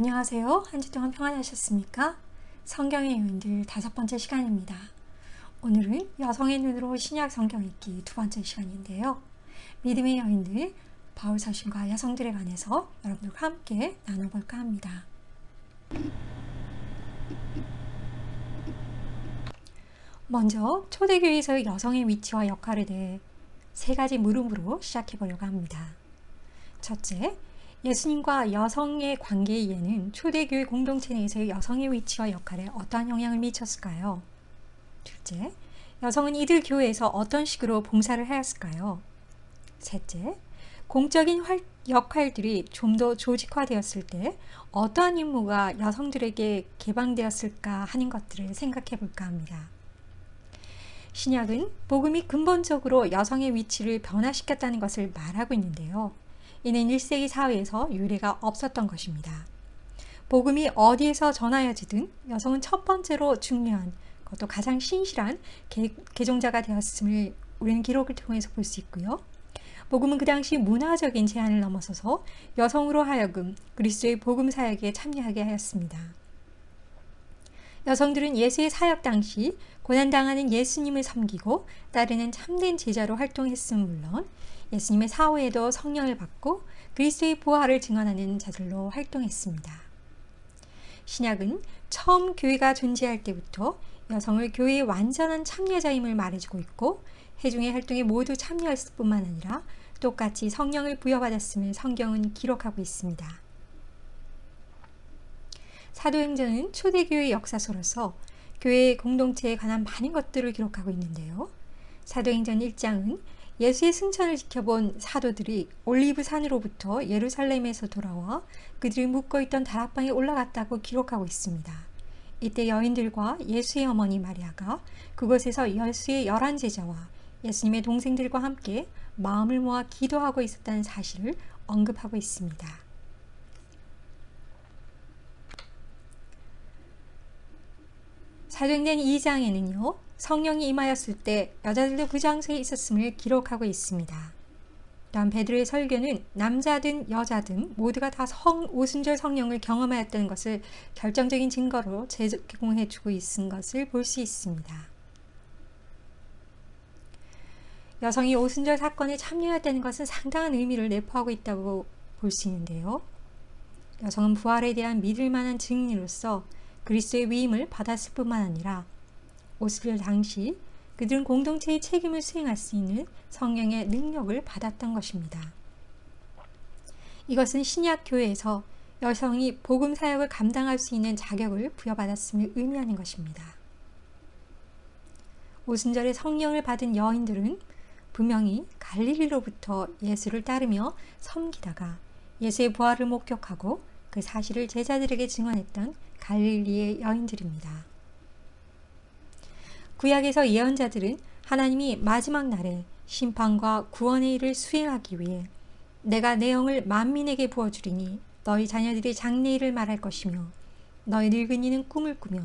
안녕하세요. 한 주 동안 평안하셨습니까? 성경의 요인들 5번째 시간입니다. 오늘은 여성의 눈으로 신약 성경 읽기 2번째 시간인데요. 믿음의 여인들, 바울 서신과 여성들에 관해서 여러분들과 함께 나눠볼까 합니다. 먼저 초대교회에서의 여성의 위치와 역할에 대해 3가지 물음으로 시작해 보려고 합니다. 첫째, 예수님과 여성의 관계의 이해는 초대교회 공동체 내에서의 여성의 위치와 역할에 어떠한 영향을 미쳤을까요? 둘째, 여성은 이들 교회에서 어떤 식으로 봉사를 하였을까요? 셋째, 공적인 역할들이 좀 더 조직화되었을 때 어떠한 임무가 여성들에게 개방되었을까 하는 것들을 생각해 볼까 합니다. 신약은 복음이 근본적으로 여성의 위치를 변화시켰다는 것을 말하고 있는데요. 이는 1세기 사회에서 유례가 없었던 것입니다. 복음이 어디에서 전하여지든 여성은 첫 번째로 중요한, 그것도 가장 신실한 개종자가 되었음을 우리는 기록을 통해서 볼 수 있고요. 복음은 그 당시 문화적인 제한을 넘어서서 여성으로 하여금 그리스도의 복음 사역에 참여하게 하였습니다. 여성들은 예수의 사역 당시 고난당하는 예수님을 섬기고 따르는 참된 제자로 활동했음은 물론 예수님의 사후에도 성령을 받고 그리스도의 부활을 증언하는 자들로 활동했습니다. 신약은 처음 교회가 존재할 때부터 여성을 교회의 완전한 참여자임을 말해주고 있고 회중의 활동에 모두 참여했을 뿐만 아니라 똑같이 성령을 부여받았음을 성경은 기록하고 있습니다. 사도행전은 초대교회의 역사서로서 교회의 공동체에 관한 많은 것들을 기록하고 있는데요. 사도행전 1장은 예수의 승천을 지켜본 사도들이 올리브 산으로부터 예루살렘에서 돌아와 그들이 묵고 있던 다락방에 올라갔다고 기록하고 있습니다. 이때 여인들과 예수의 어머니 마리아가 그곳에서 예수의 11제자와 예수님의 동생들과 함께 마음을 모아 기도하고 있었다는 사실을 언급하고 있습니다. 사도행전 2장에는요. 성령이 임하였을 때 여자들도 그 장소에 있었음을 기록하고 있습니다. 또한 베드로의 설교는 남자든 여자든 모두가 다 오순절 성령을 경험하였다는 것을 결정적인 증거로 제공해주고 있는 것을 볼 수 있습니다. 여성이 오순절 사건에 참여했다는 것은 상당한 의미를 내포하고 있다고 볼 수 있는데요. 여성은 부활에 대한 믿을 만한 증인으로서 그리스도의 위임을 받았을 뿐만 아니라 오순절 당시 그들은 공동체의 책임을 수행할 수 있는 성령의 능력을 받았던 것입니다. 이것은 신약 교회에서 여성이 복음 사역을 감당할 수 있는 자격을 부여받았음을 의미하는 것입니다. 오순절에 성령을 받은 여인들은 분명히 갈릴리로부터 예수를 따르며 섬기다가 예수의 부활을 목격하고 그 사실을 제자들에게 증언했던 갈릴리의 여인들입니다. 구약에서 예언자들은 하나님이 마지막 날에 심판과 구원의 일을 수행하기 위해 내가 내 영을 만민에게 부어주리니 너희 자녀들이 장래일을 말할 것이며 너희 늙은이는 꿈을 꾸며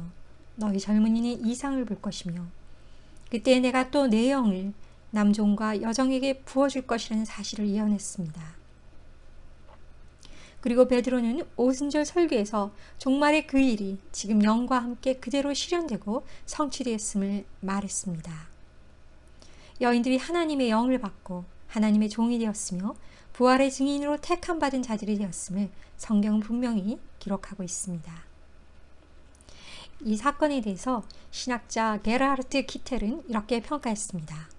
너희 젊은이는 이상을 볼 것이며 그때 내가 또 내 영을 남종과 여종에게 부어줄 것이라는 사실을 예언했습니다. 그리고 베드로는 오순절 설교에서 종말의 그 일이 지금 영과 함께 그대로 실현되고 성취되었음을 말했습니다. 여인들이 하나님의 영을 받고 하나님의 종이 되었으며 부활의 증인으로 택함받은 자들이 되었음을 성경은 분명히 기록하고 있습니다. 이 사건에 대해서 신학자 게르하르트 키텔은 이렇게 평가했습니다.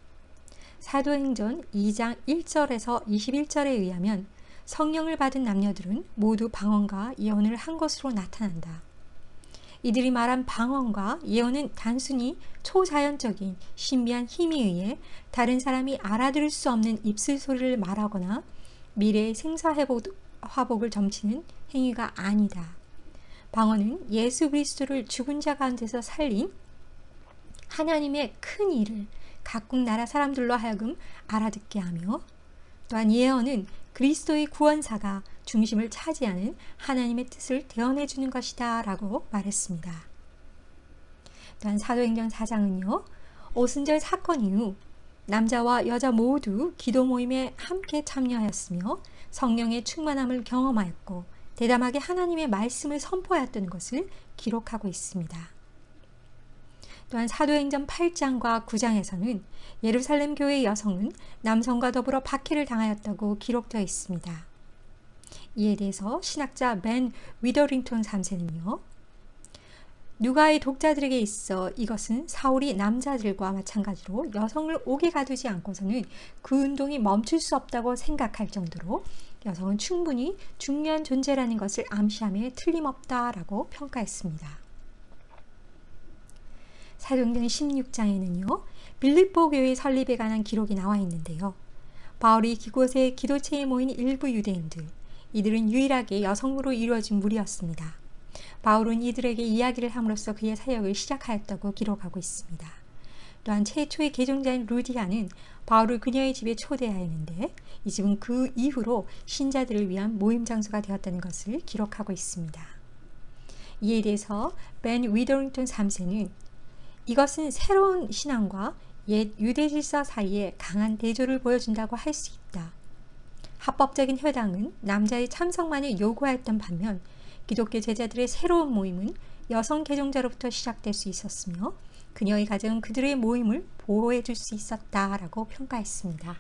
사도행전 2장 1절에서 21절에 의하면 성령을 받은 남녀들은 모두 방언과 예언을 한 것으로 나타난다. 이들이 말한 방언과 예언은 단순히 초자연적인 신비한 힘에 의해 다른 사람이 알아들을 수 없는 입술 소리를 말하거나 미래의 생사화복을 점치는 행위가 아니다. 방언은 예수 그리스도를 죽은 자 가운데서 살린 하나님의 큰 일을 각국 나라 사람들로 하여금 알아듣게 하며 또한 예언은 그리스도의 구원사가 중심을 차지하는 하나님의 뜻을 대언해주는 것이다 라고 말했습니다. 또한 사도행전 4장은요. 오순절 사건 이후 남자와 여자 모두 기도 모임에 함께 참여하였으며 성령의 충만함을 경험하였고 대담하게 하나님의 말씀을 선포하였던 것을 기록하고 있습니다. 또한 사도행전 8장과 9장에서는 예루살렘 교회의 여성은 남성과 더불어 박해를 당하였다고 기록되어 있습니다. 이에 대해서 신학자 벤 위더링턴 3세는요. 누가의 독자들에게 있어 이것은 사울이 남자들과 마찬가지로 여성을 옥에 가두지 않고서는 그 운동이 멈출 수 없다고 생각할 정도로 여성은 충분히 중요한 존재라는 것을 암시함에 틀림없다라고 평가했습니다. 사도행전 16장에는요. 빌립보 교회 설립에 관한 기록이 나와 있는데요. 바울이 그곳에 기도체에 모인 일부 유대인들, 이들은 유일하게 여성으로 이루어진 무리였습니다. 바울은 이들에게 이야기를 함으로써 그의 사역을 시작하였다고 기록하고 있습니다. 또한 최초의 개종자인 루디아는 바울을 그녀의 집에 초대하였는데 이 집은 그 이후로 신자들을 위한 모임 장소가 되었다는 것을 기록하고 있습니다. 이에 대해서 벤 위더링턴 3세는 이것은 새로운 신앙과 옛 유대 질서 사이에 강한 대조를 보여준다고 할 수 있다. 합법적인 회당은 남자의 참석만을 요구하였던 반면 기독교 제자들의 새로운 모임은 여성 개종자로부터 시작될 수 있었으며 그녀의 가정은 그들의 모임을 보호해 줄 수 있었다라고 평가했습니다.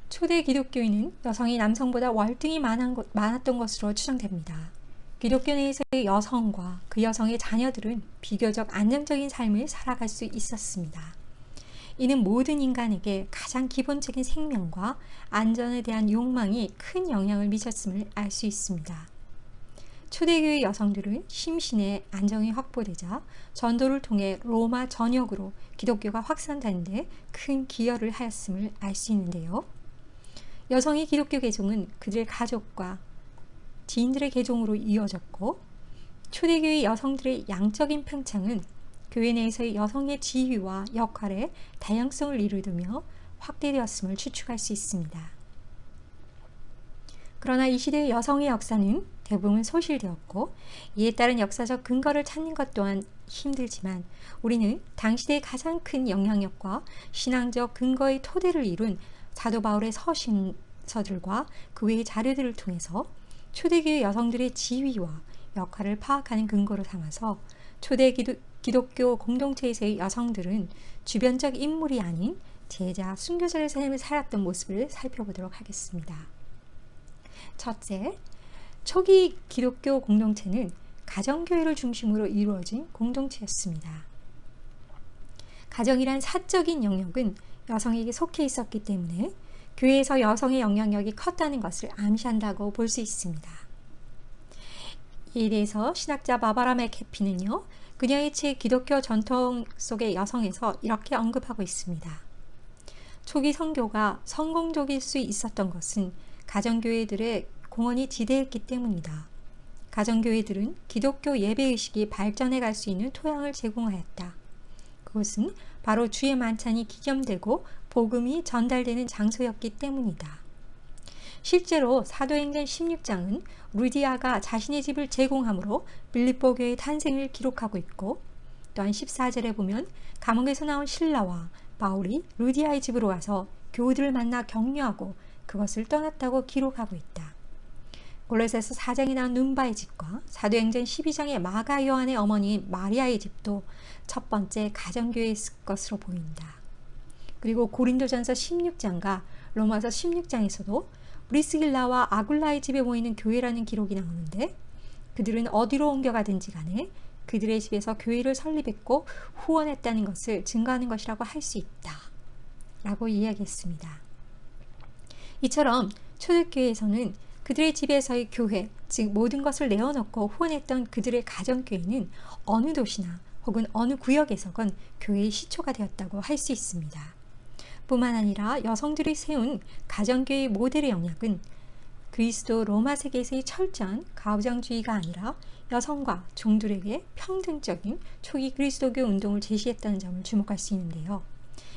초대 기독교인은 여성이 남성보다 월등히 많았던 것으로 추정됩니다. 기독교 내에서의 여성과 그 여성의 자녀들은 비교적 안정적인 삶을 살아갈 수 있었습니다. 이는 모든 인간에게 가장 기본적인 생명과 안전에 대한 욕망이 큰 영향을 미쳤음을 알 수 있습니다. 초대교회 여성들은 심신의 안정이 확보되자 전도를 통해 로마 전역으로 기독교가 확산되는 데 큰 기여를 하였음을 알 수 있는데요. 여성의 기독교 개종은 그들의 가족과 지인들의 개종으로 이어졌고 초대교회 여성들의 양적인 팽창은 교회 내에서의 여성의 지위와 역할의 다양성을 이루며 확대되었음을 추측할 수 있습니다. 그러나 이 시대의 여성의 역사는 대부분 소실되었고 이에 따른 역사적 근거를 찾는 것 또한 힘들지만 우리는 당시대의 가장 큰 영향력과 신앙적 근거의 토대를 이룬 사도 바울의 서신서들과 그 외의 자료들을 통해서 초대교회 여성들의 지위와 역할을 파악하는 근거로 삼아서 초대 기독교 공동체에서의 여성들은 주변적 인물이 아닌 제자, 순교자의 삶을 살았던 모습을 살펴보도록 하겠습니다. 첫째, 초기 기독교 공동체는 가정교회를 중심으로 이루어진 공동체였습니다. 가정이란 사적인 영역은 여성에게 속해 있었기 때문에 교회에서 여성의 영향력이 컸다는 것을 암시한다고 볼 수 있습니다. 이에 대해서 신학자 바바라 맥캐피는요. 그녀의 책 기독교 전통 속의 여성에서 이렇게 언급하고 있습니다. 초기 선교가 성공적일 수 있었던 것은 가정교회들의 공헌이 지대했기 때문이다. 가정교회들은 기독교 예배의식이 발전해 갈 수 있는 토양을 제공하였다. 그것은 바로 주의 만찬이 기념되고 복음이 전달되는 장소였기 때문이다. 실제로 사도행전 16장은 루디아가 자신의 집을 제공함으로 빌립보 교회의 탄생을 기록하고 있고 또한 14절에 보면 감옥에서 나온 실라와 바울이 루디아의 집으로 와서 교우들을 만나 격려하고 그것을 떠났다고 기록하고 있다. 골로새서 4장에 나온 눈바의 집과 사도행전 12장의 마가 요한의 어머니인 마리아의 집도 첫 번째 가정교회의 것으로 보인다. 그리고 고린도전서 16장과 로마서 16장에서도 브리스길라와 아굴라의 집에 모이는 교회라는 기록이 나오는데 그들은 어디로 옮겨가든지 간에 그들의 집에서 교회를 설립했고 후원했다는 것을 증거하는 것이라고 할 수 있다 라고 이야기했습니다. 이처럼 초대교회에서는 그들의 집에서의 교회, 즉 모든 것을 내어놓고 후원했던 그들의 가정교회는 어느 도시나 혹은 어느 구역에서건 교회의 시초가 되었다고 할 수 있습니다. 뿐만 아니라 여성들이 세운 가정교회의 모델의 영역은 그리스도 로마 세계에서의 철저한 가부장주의가 아니라 여성과 종들에게 평등적인 초기 그리스도교 운동을 제시했다는 점을 주목할 수 있는데요.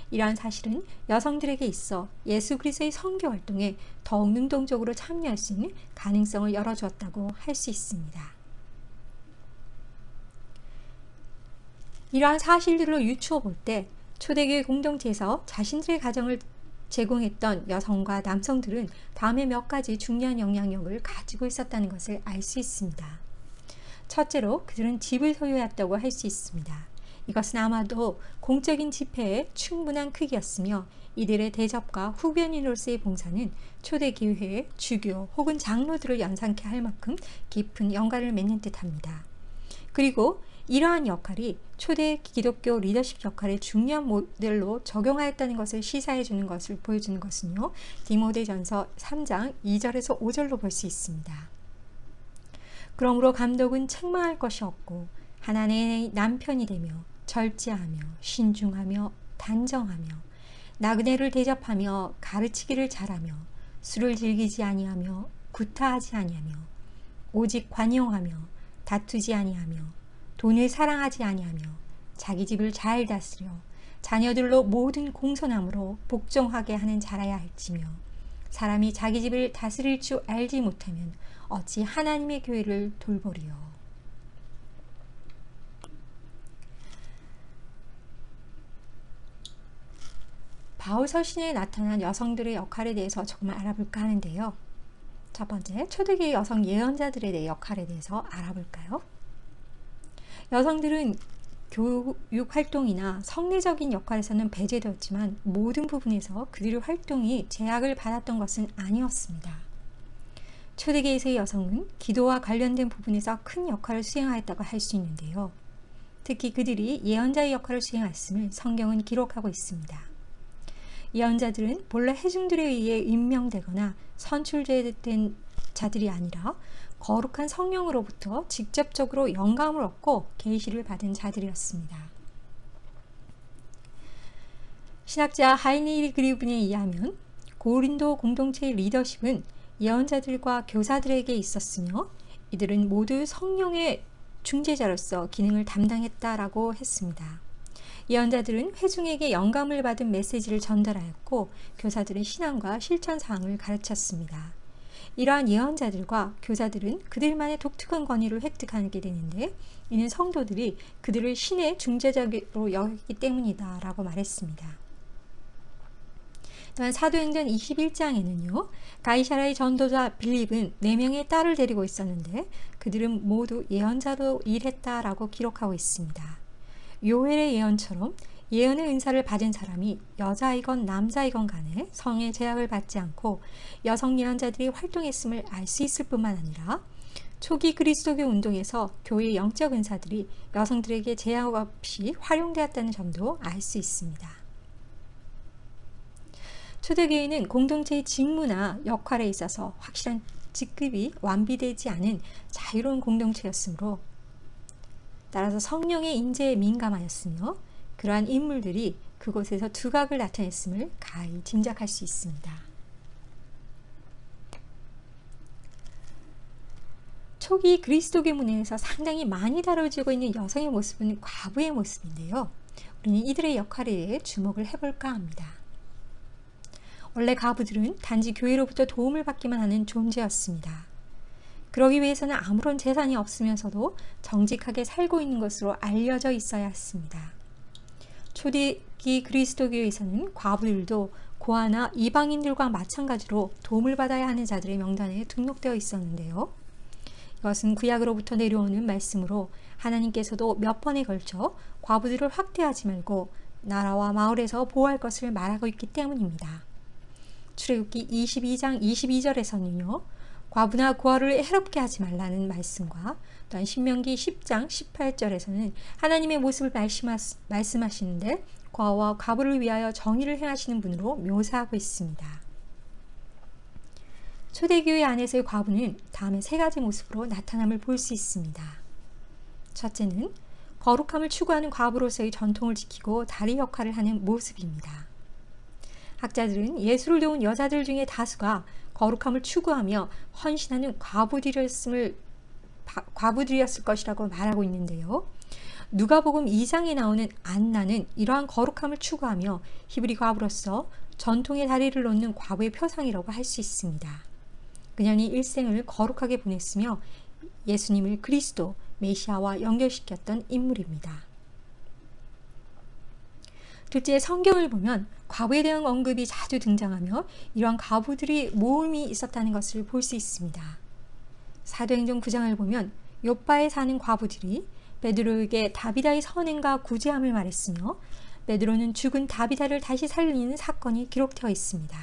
이러한 사실은 여성들에게 있어 예수 그리스도의 선교 활동에 더욱 능동적으로 참여할 수 있는 가능성을 열어주었다고 할 수 있습니다. 이러한 사실들을 유추어 볼 때 초대교회 공동체에서 자신들의 가정을 제공했던 여성과 남성들은 다음에 몇 가지 중요한 영향력을 가지고 있었다는 것을 알 수 있습니다. 첫째로 그들은 집을 소유했다고 할 수 있습니다. 이것은 아마도 공적인 집회의 충분한 크기였으며 이들의 대접과 후견인으로서의 봉사는 초대교회의 주교 혹은 장로들을 연상케 할 만큼 깊은 연관을 맺는 듯합니다. 그리고 이러한 역할이 초대 기독교 리더십 역할의 중요한 모델로 적용하였다는 것을 시사해 주는 것을 보여주는 것은요. 디모데전서 3장 2절에서 5절로 볼 수 있습니다. 그러므로 감독은 책망할 것이 없고 하나님의 남편이 되며 절제하며 신중하며 단정하며 나그네를 대접하며 가르치기를 잘하며 술을 즐기지 아니하며 구타하지 아니하며 오직 관용하며 다투지 아니하며 돈을 사랑하지 아니하며 자기 집을 잘 다스려 자녀들로 모든 공손함으로 복종하게 하는 자라야 할지며 사람이 자기 집을 다스릴 줄 알지 못하면 어찌 하나님의 교회를 돌보리요. 바울 서신에 나타난 여성들의 역할에 대해서 조금 알아볼까 하는데요. 첫 번째, 초대교회 여성 예언자들에 대해 역할에 대해서 알아볼까요? 여성들은 교육 활동이나 성례적인 역할에서는 배제되었지만 모든 부분에서 그들의 활동이 제약을 받았던 것은 아니었습니다. 초대교회에서의 여성은 기도와 관련된 부분에서 큰 역할을 수행하였다고 할 수 있는데요. 특히 그들이 예언자의 역할을 수행했음을 성경은 기록하고 있습니다. 예언자들은 본래 회중들에 의해 임명되거나 선출된 자들이 아니라 거룩한 성령으로부터 직접적으로 영감을 얻고 계시를 받은 자들이었습니다. 신학자 하이니 그리븐에 의하면 고린도 공동체의 리더십은 예언자들과 교사들에게 있었으며 이들은 모두 성령의 중재자로서 기능을 담당했다라고 했습니다. 예언자들은 회중에게 영감을 받은 메시지를 전달하였고 교사들은 신앙과 실천 사항을 가르쳤습니다. 이러한 예언자들과 교사들은 그들만의 독특한 권위를 획득하게 되는데 이는 성도들이 그들을 신의 중재자로 여기기 때문이다 라고 말했습니다. 또한 사도행전 21장에는요. 가이사라의 전도자 빌립은 4명의 딸을 데리고 있었는데 그들은 모두 예언자로 일했다라고 기록하고 있습니다. 요엘의 예언처럼 예언의 은사를 받은 사람이 여자이건 남자이건 간에 성의 제약을 받지 않고 여성 예언자들이 활동했음을 알 수 있을 뿐만 아니라 초기 그리스도교 운동에서 교회의 영적 은사들이 여성들에게 제약 없이 활용되었다는 점도 알 수 있습니다. 초대교회는 공동체의 직무나 역할에 있어서 확실한 직급이 완비되지 않은 자유로운 공동체였으므로 따라서 성령의 인재에 민감하였으며 그러한 인물들이 그곳에서 두각을 나타냈음을 가히 짐작할 수 있습니다. 초기 그리스도교 문화에서 상당히 많이 다뤄지고 있는 여성의 모습은 과부의 모습인데요. 우리는 이들의 역할에 대해 주목을 해볼까 합니다. 원래 과부들은 단지 교회로부터 도움을 받기만 하는 존재였습니다. 그러기 위해서는 아무런 재산이 없으면서도 정직하게 살고 있는 것으로 알려져 있어야 했습니다. 초대기 그리스도교에서는 과부들도 고아나 이방인들과 마찬가지로 도움을 받아야 하는 자들의 명단에 등록되어 있었는데요. 이것은 구약으로부터 내려오는 말씀으로 하나님께서도 몇 번에 걸쳐 과부들을 확대하지 말고 나라와 마을에서 보호할 것을 말하고 있기 때문입니다. 출애굽기 22장 22절에서는요. 과부나 고아를 해롭게 하지 말라는 말씀과 또한 신명기 10장 18절에서는 하나님의 모습을 말씀하시는데 고아와 과부를 위하여 정의를 행하시는 분으로 묘사하고 있습니다. 초대교회 안에서의 과부는 다음에 3가지 모습으로 나타남을 볼 수 있습니다. 첫째는 거룩함을 추구하는 과부로서의 전통을 지키고 다리 역할을 하는 모습입니다. 학자들은 예수를 도운 여자들 중에 다수가 거룩함을 추구하며 헌신하는 과부들이었을 것이라고 말하고 있는데요. 누가복음 2장에 나오는 안나는 이러한 거룩함을 추구하며 히브리 과부로서 전통의 다리를 놓는 과부의 표상이라고 할 수 있습니다. 그녀는 일생을 거룩하게 보냈으며 예수님을 그리스도, 메시아와 연결시켰던 인물입니다. 둘째, 성경을 보면 과부에 대한 언급이 자주 등장하며 이러한 과부들이 모임이 있었다는 것을 볼 수 있습니다. 사도행전 9장을 보면 욥바에 사는 과부들이 베드로에게 다비다의 선행과 구제함을 말했으며 베드로는 죽은 다비다를 다시 살리는 사건이 기록되어 있습니다.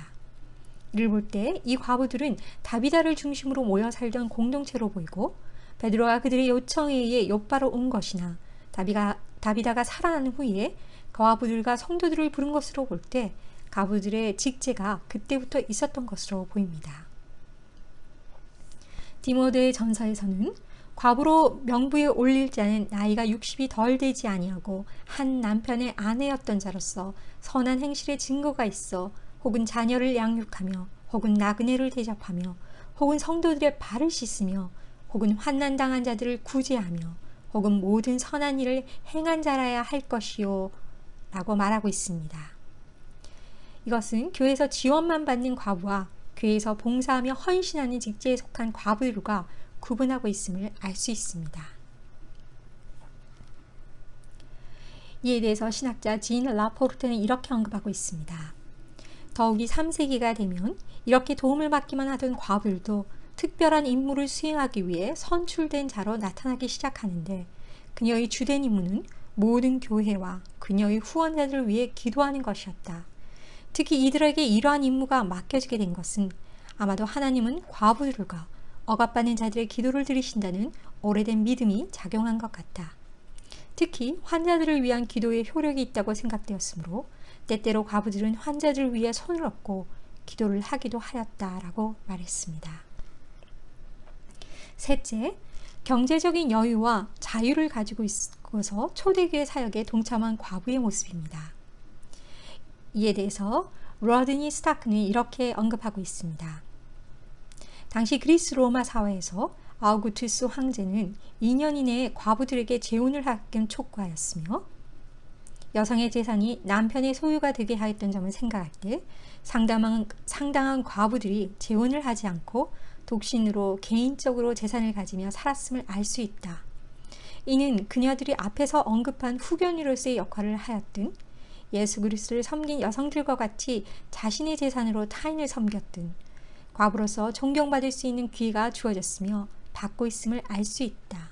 이를 볼 때 이 과부들은 다비다를 중심으로 모여 살던 공동체로 보이고 베드로가 그들의 요청에 의해 욥바로 온 것이나 다비다가 살아난 후에 과부들과 성도들을 부른 것으로 볼 때 과부들의 직제가 그때부터 있었던 것으로 보입니다. 디모데 전서에서는 과부로 명부에 올릴 자는 나이가 60이 덜 되지 아니하고 한 남편의 아내였던 자로서 선한 행실의 증거가 있어 혹은 자녀를 양육하며 혹은 나그네를 대접하며 혹은 성도들의 발을 씻으며 혹은 환난당한 자들을 구제하며 혹은 모든 선한 일을 행한 자라야 할 것이요 라고 말하고 있습니다. 이것은 교회에서 지원만 받는 과부와 교회에서 봉사하며 헌신하는 직제에 속한 과부들과 구분하고 있음을 알 수 있습니다. 이에 대해서 신학자 진 라포르트는 이렇게 언급하고 있습니다. 더욱이 3세기가 되면 이렇게 도움을 받기만 하던 과부들도 특별한 임무를 수행하기 위해 선출된 자로 나타나기 시작하는데 그녀의 주된 임무는 모든 교회와 그녀의 후원자들을 위해 기도하는 것이었다. 특히 이들에게 이러한 임무가 맡겨지게 된 것은 아마도 하나님은 과부들과 억압받는 자들의 기도를 들으신다는 오래된 믿음이 작용한 것 같다. 특히 환자들을 위한 기도에 효력이 있다고 생각되었으므로 때때로 과부들은 환자들을 위해 손을 얹고 기도를 하기도 하였다라고 말했습니다. 셋째, 경제적인 여유와 자유를 가지고 있어서 초대교회 사역에 동참한 과부의 모습입니다. 이에 대해서 로드니 스타크는 이렇게 언급하고 있습니다. 당시 그리스 로마 사회에서 아우구투스 황제는 2년 이내에 과부들에게 재혼을 하게끔 촉구하였으며 여성의 재산이 남편의 소유가 되게 하였던 점을 생각할 때 상당한 과부들이 재혼을 하지 않고 독신으로 개인적으로 재산을 가지며 살았음을 알 수 있다. 이는 그녀들이 앞에서 언급한 후견위로서의 역할을 하였든 예수 그리스도를 섬긴 여성들과 같이 자신의 재산으로 타인을 섬겼든 과부로서 존경받을 수 있는 기회가 주어졌으며 받고 있음을 알 수 있다.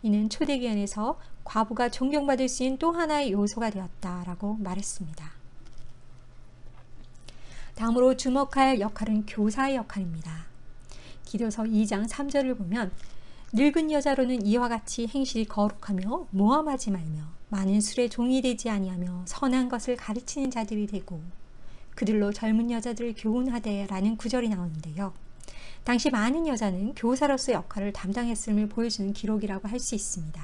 이는 초대교회에서 과부가 존경받을 수 있는 또 하나의 요소가 되었다라고 말했습니다. 다음으로 주목할 역할은 교사의 역할입니다. 기도서 2장 3절을 보면 늙은 여자로는 이와 같이 행실이 거룩하며 모함하지 말며 많은 술에 종이 되지 아니하며 선한 것을 가르치는 자들이 되고 그들로 젊은 여자들을 교훈하되 라는 구절이 나오는데요. 당시 많은 여자는 교사로서의 역할을 담당했음을 보여주는 기록이라고 할 수 있습니다.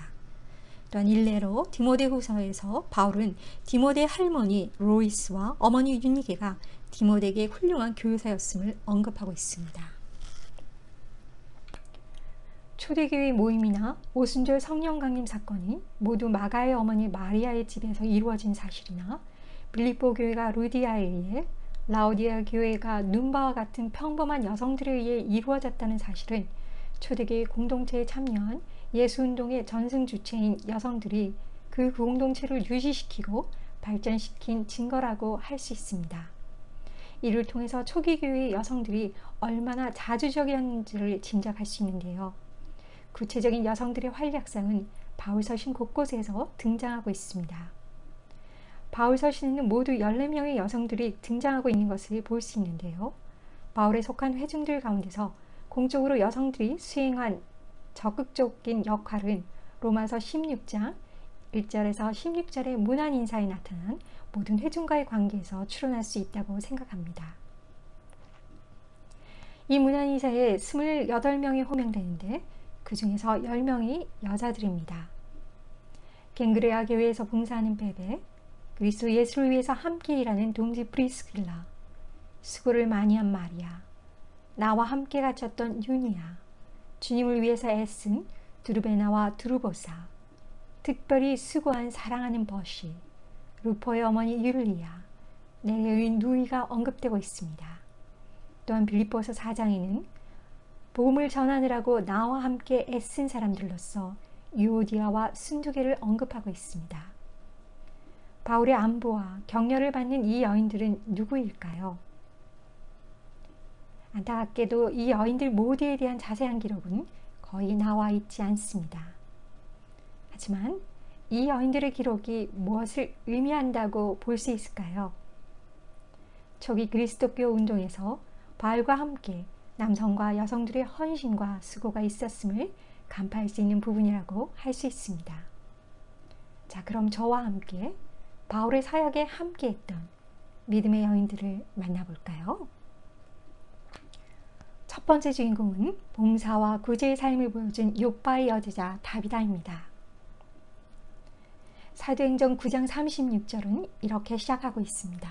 또한 일례로 디모데 후서에서 바울은 디모데 할머니 로이스와 어머니 유니게가 디모데에게 훌륭한 교사였음을 언급하고 있습니다. 초대교회 모임이나 오순절 성령 강림 사건이 모두 마가의 어머니 마리아의 집에서 이루어진 사실이나 빌립보 교회가 루디아에 의해 라오디아 교회가 눈바와 같은 평범한 여성들에 의해 이루어졌다는 사실은 초대교회 공동체에 참여한 예수운동의 전승 주체인 여성들이 그 공동체를 유지시키고 발전시킨 증거라고 할 수 있습니다. 이를 통해서 초기 교회의 여성들이 얼마나 자주적이었는지를 짐작할 수 있는데요. 구체적인 여성들의 활약상은 바울 서신 곳곳에서 등장하고 있습니다. 바울 서신에는 모두 14명의 여성들이 등장하고 있는 것을 볼 수 있는데요. 바울에 속한 회중들 가운데서 공적으로 여성들이 수행한 적극적인 역할은 로마서 16장 1절에서 16절의 문안 인사에 나타난 모든 회중과의 관계에서 추론할 수 있다고 생각합니다. 이 문안 인사에 28명이 호명되는데 그 중에서 10명이 여자들입니다. 갱그레아 교회에서 봉사하는 베베, 그리스도 예수를 위해서 함께 일하는 동지 프리스킬라, 수고를 많이 한 마리아, 나와 함께 갇혔던 유니아, 주님을 위해서 애쓴 두르베나와 두르보사, 특별히 수고한 사랑하는 버시, 루포의 어머니 율리아, 내레의 누이가 언급되고 있습니다. 또한 빌립보서 4장에는 복음을 전하느라고 나와 함께 애쓴 사람들로서 유오디아와 순두개를 언급하고 있습니다. 바울의 안부와 격려를 받는 이 여인들은 누구일까요? 안타깝게도 이 여인들 모두에 대한 자세한 기록은 거의 나와 있지 않습니다. 하지만 이 여인들의 기록이 무엇을 의미한다고 볼 수 있을까요? 초기 그리스도교 운동에서 바울과 함께 남성과 여성들의 헌신과 수고가 있었음을 간파할 수 있는 부분이라고 할 수 있습니다. 자, 그럼 저와 함께 바울의 사역에 함께했던 믿음의 여인들을 만나볼까요? 첫 번째 주인공은 봉사와 구제의 삶을 보여준 욥바의 여제자 다비다입니다. 사도행전 9장 36절은 이렇게 시작하고 있습니다.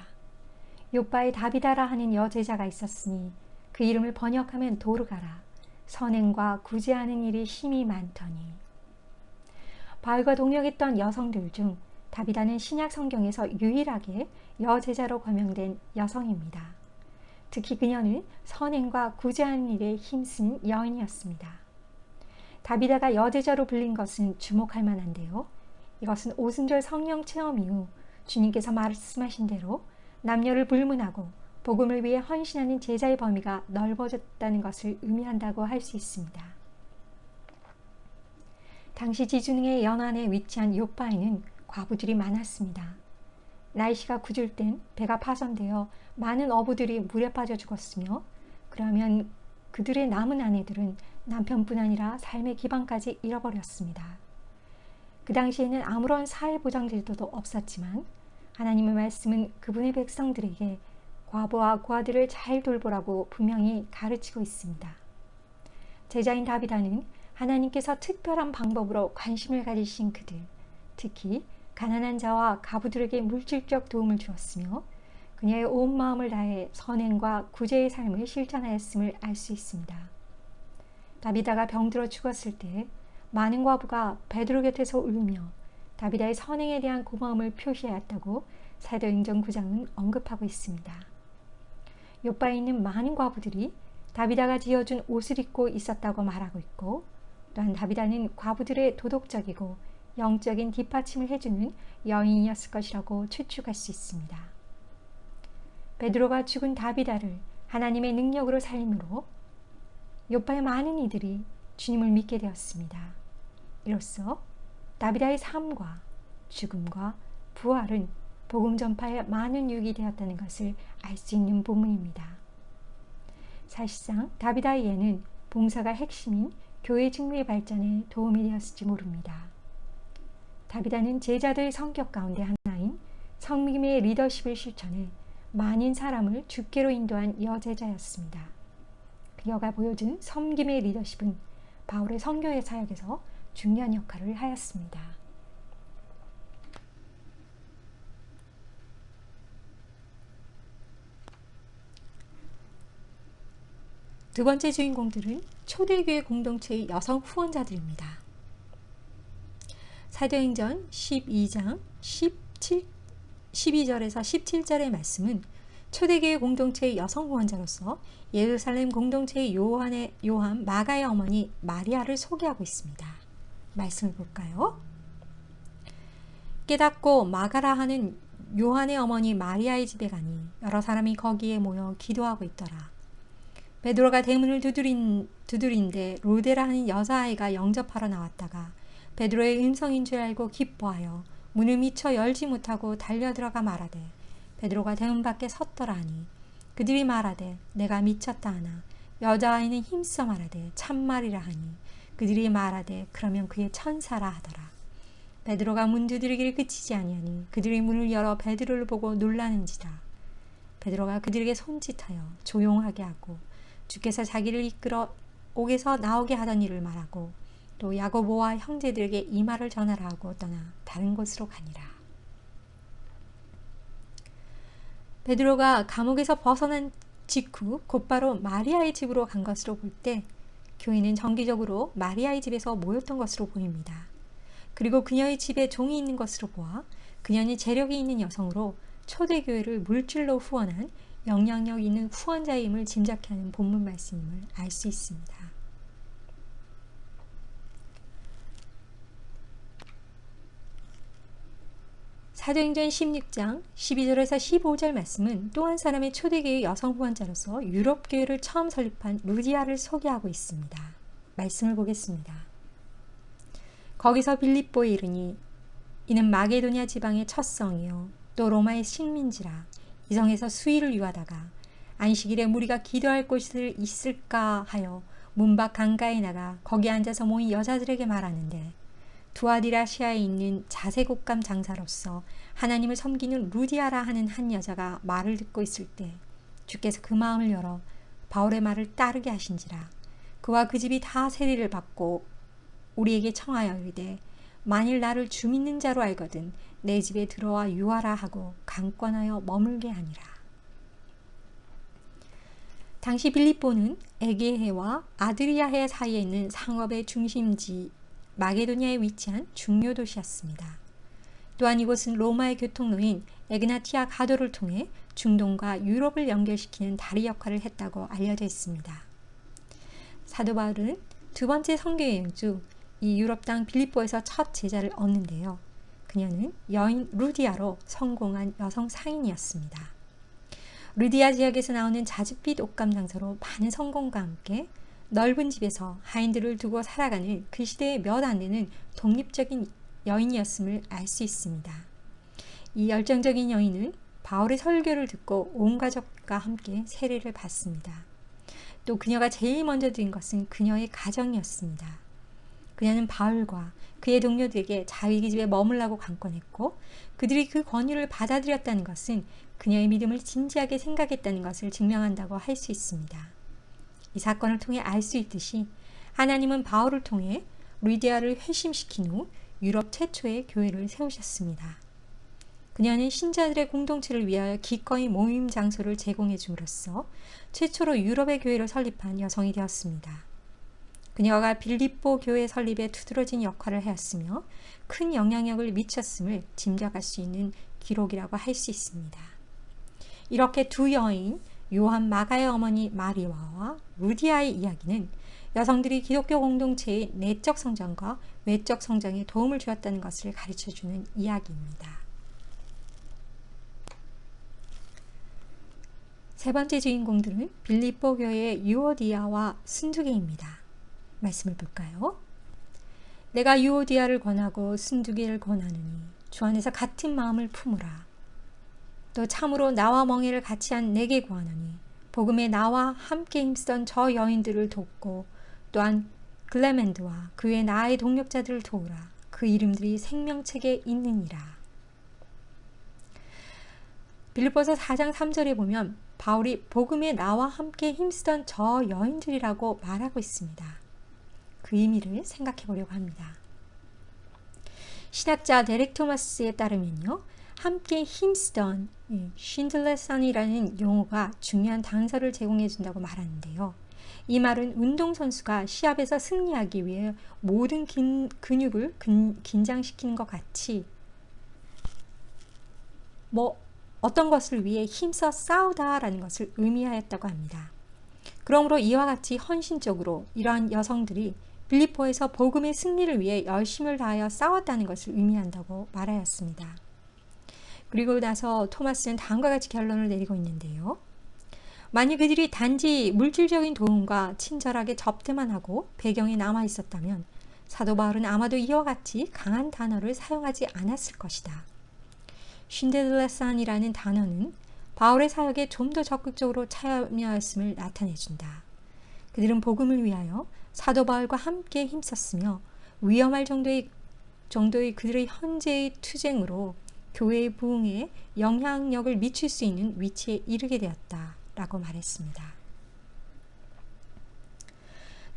욥바의 다비다라 하는 여제자가 있었으니 그 이름을 번역하면 도르가라. 선행과 구제하는 일이 힘이 많더니. 바울과 동역했던 여성들 중 다비다는 신약 성경에서 유일하게 여제자로 거명된 여성입니다. 특히 그녀는 선행과 구제하는 일에 힘쓴 여인이었습니다. 다비다가 여제자로 불린 것은 주목할 만한데요. 이것은 오순절 성령 체험 이후 주님께서 말씀하신 대로 남녀를 불문하고 복음을 위해 헌신하는 제자의 범위가 넓어졌다는 것을 의미한다고 할 수 있습니다. 당시 지중해 연안에 위치한 욥바에는 과부들이 많았습니다. 날씨가 궂을 땐 배가 파손되어 많은 어부들이 물에 빠져 죽었으며, 그러면 그들의 남은 아내들은 남편뿐 아니라 삶의 기반까지 잃어버렸습니다. 그 당시에는 아무런 사회보장 제도도 없었지만 하나님의 말씀은 그분의 백성들에게 과부와 고아들을 잘 돌보라고 분명히 가르치고 있습니다. 제자인 다비다는 하나님께서 특별한 방법으로 관심을 가지신 그들, 특히 가난한 자와 가부들에게 물질적 도움을 주었으며 그녀의 온 마음을 다해 선행과 구제의 삶을 실천하였음을 알 수 있습니다. 다비다가 병들어 죽었을 때 많은 과부가 베드로 곁에서 울며 다비다의 선행에 대한 고마움을 표시하였다고 사도행전 9장은 언급하고 있습니다. 욥바에 있는 많은 과부들이 다비다가 지어준 옷을 입고 있었다고 말하고 있고, 또한 다비다는 과부들의 도덕적이고 영적인 뒷받침을 해주는 여인이었을 것이라고 추측할 수 있습니다. 베드로가 죽은 다비다를 하나님의 능력으로 살림으로 욥바의 많은 이들이 주님을 믿게 되었습니다. 이로써 다비다의 삶과 죽음과 부활은 복음 전파에 많은 유익이 되었다는 것을 알 수 있는 본문입니다. 사실상 다비다의 예는 봉사가 핵심인 교회 직무의 발전에 도움이 되었을지 모릅니다. 다비다는 제자들의 성격 가운데 하나인 성김의 리더십을 실천해 많은 사람을 주께로 인도한 여제자였습니다. 그녀가 보여준 섬김의 리더십은 바울의 선교의 사역에서 중요한 역할을 하였습니다. 두 번째 주인공들은 초대교회 공동체의 여성 후원자들입니다. 사도행전 12장 12절에서 17절의 말씀은 초대교회 공동체의 여성 후원자로서 예루살렘 공동체의 요한 마가의 어머니 마리아를 소개하고 있습니다. 말씀을 볼까요? 깨닫고 마가라 하는 요한의 어머니 마리아의 집에 가니 여러 사람이 거기에 모여 기도하고 있더라. 베드로가 대문을 두드린데 로데라 하는 여자아이가 영접하러 나왔다가 베드로의 음성인 줄 알고 기뻐하여 문을 미처 열지 못하고 달려들어가 말하되 베드로가 대문 밖에 섰더라 하니 그들이 말하되 내가 미쳤다 하나 여자아이는 힘써 말하되 참말이라 하니 그들이 말하되 그러면 그의 천사라 하더라. 베드로가 문 두드리기를 그치지 아니하니 그들이 문을 열어 베드로를 보고 놀라는지라. 베드로가 그들에게 손짓하여 조용하게 하고 주께서 자기를 이끌어 옥에서 나오게 하던 일을 말하고 또 야고보와 형제들에게 이 말을 전하라 하고 떠나 다른 곳으로 가니라. 베드로가 감옥에서 벗어난 직후 곧바로 마리아의 집으로 간 것으로 볼 때 교회는 정기적으로 마리아의 집에서 모였던 것으로 보입니다. 그리고 그녀의 집에 종이 있는 것으로 보아 그녀는 재력이 있는 여성으로 초대교회를 물질로 후원한 영향력 있는 후원자임을 짐작케 하는 본문 말씀임을 알 수 있습니다. 사도행전 16장 12절에서 15절 말씀은 또 한 사람의 초대교회 여성 후원자로서 유럽 교회를 처음 설립한 루디아를 소개하고 있습니다. 말씀을 보겠습니다. 거기서 빌립보에 이르니 이는 마게도냐 지방의 첫 성이요 또 로마의 식민지라. 이 성에서 수일을 유하다가 안식일에 무리가 기도할 곳이 있을까 하여 문 밖 강가에 나가 거기 앉아서 모인 여자들에게 말하는데, 두아디라시아에 있는 자색옷감 장사로서 하나님을 섬기는 루디아라 하는 한 여자가 말을 듣고 있을 때 주께서 그 마음을 열어 바울의 말을 따르게 하신지라. 그와 그 집이 다 세리를 받고 우리에게 청하여 이르되, 만일 나를 주 믿는 자로 알거든 내 집에 들어와 유하라 하고 강권하여 머물게 하니라. 당시 빌립보는 에게해와 아드리아해 사이에 있는 상업의 중심지 마게도냐에 위치한 중요 도시였습니다. 또한 이곳은 로마의 교통로인 에그나티아 가도를 통해 중동과 유럽을 연결시키는 다리 역할을 했다고 알려져 있습니다. 사도 바울은 두 번째 선교여행 중 이 유럽 땅 빌립보에서 첫 제자를 얻는데요. 그녀는 여인 루디아로 성공한 여성 상인이었습니다. 루디아 지역에서 나오는 자줏빛 옷감 장사로 많은 성공과 함께 넓은 집에서 하인들을 두고 살아가는 그 시대에 몇 안 되는 독립적인 여인이었음을 알 수 있습니다. 이 열정적인 여인은 바울의 설교를 듣고 온 가족과 함께 세례를 받습니다. 또 그녀가 제일 먼저 드린 것은 그녀의 가정이었습니다. 그녀는 바울과 그의 동료들에게 자기 집에 머물라고 강권했고, 그들이 그 권유를 받아들였다는 것은 그녀의 믿음을 진지하게 생각했다는 것을 증명한다고 할 수 있습니다. 이 사건을 통해 알 수 있듯이 하나님은 바울을 통해 루디아를 회심시킨 후 유럽 최초의 교회를 세우셨습니다. 그녀는 신자들의 공동체를 위하여 기꺼이 모임 장소를 제공해 줌으로써 최초로 유럽의 교회를 설립한 여성이 되었습니다. 그녀가 빌립보 교회 설립에 두드러진 역할을 하였으며 큰 영향력을 미쳤음을 짐작할 수 있는 기록이라고 할 수 있습니다. 이렇게 두 여인, 요한 마가의 어머니 마리아와 루디아의 이야기는 여성들이 기독교 공동체의 내적 성장과 외적 성장에 도움을 주었다는 것을 가르쳐주는 이야기입니다. 세 번째 주인공들은 빌립보 교회의 유오디아와 순두개입니다. 말씀을 볼까요? 내가 유오디아를 권하고 순두개를 권하느니 주 안에서 같은 마음을 품으라. 또 참으로 나와 멍에를 같이 한 내게 구하노니 복음에 나와 함께 힘쓰던 저 여인들을 돕고 또한 글레멘드와 그의 나의 동력자들을 도우라. 그 이름들이 생명책에 있느니라. 빌립보서 4장 3절에 보면 바울이 복음에 나와 함께 힘쓰던 저 여인들이라고 말하고 있습니다. 그 의미를 생각해 보려고 합니다. 신학자 데렉 토마스에 따르면요, 함께 힘쓰던 쉰들레선이라는 용어가 중요한 단서를 제공해 준다고 말하는데요. 이 말은 운동선수가 시합에서 승리하기 위해 모든 근육을 긴장시키는 것 같이 어떤 것을 위해 힘써 싸우다라는 것을 의미하였다고 합니다. 그러므로 이와 같이 헌신적으로 이러한 여성들이 빌립보에서 복음의 승리를 위해 열심을 다하여 싸웠다는 것을 의미한다고 말하였습니다. 그리고 나서 토마스는 다음과 같이 결론을 내리고 있는데요. 만약 그들이 단지 물질적인 도움과 친절하게 접대만 하고 배경에 남아 있었다면 사도 바울은 아마도 이와 같이 강한 단어를 사용하지 않았을 것이다. 쉰데렐라산이라는 단어는 바울의 사역에 좀 더 적극적으로 참여했음을 나타내준다. 그들은 복음을 위하여 사도 바울과 함께 힘썼으며 위험할 정도의 그들의 현재의 투쟁으로 교회의 부흥에 영향력을 미칠 수 있는 위치에 이르게 되었다라고 말했습니다.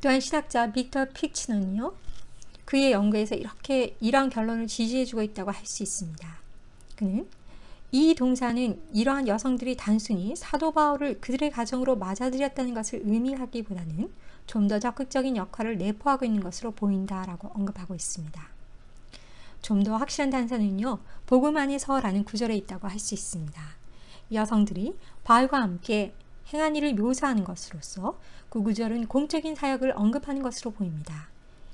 또한 신학자 빅터 픽치는요, 그의 연구에서 이러한 결론을 지지해주고 있다고 할 수 있습니다. 그는 이 동사는 이러한 여성들이 단순히 사도 바울을 그들의 가정으로 맞아들였다는 것을 의미하기보다는 좀 더 적극적인 역할을 내포하고 있는 것으로 보인다라고 언급하고 있습니다. 좀 더 확실한 단서는요, 복음 안에서라는 구절에 있다고 할 수 있습니다. 여성들이 바울과 함께 행한 일을 묘사하는 것으로서 그 구절은 공적인 사역을 언급하는 것으로 보입니다.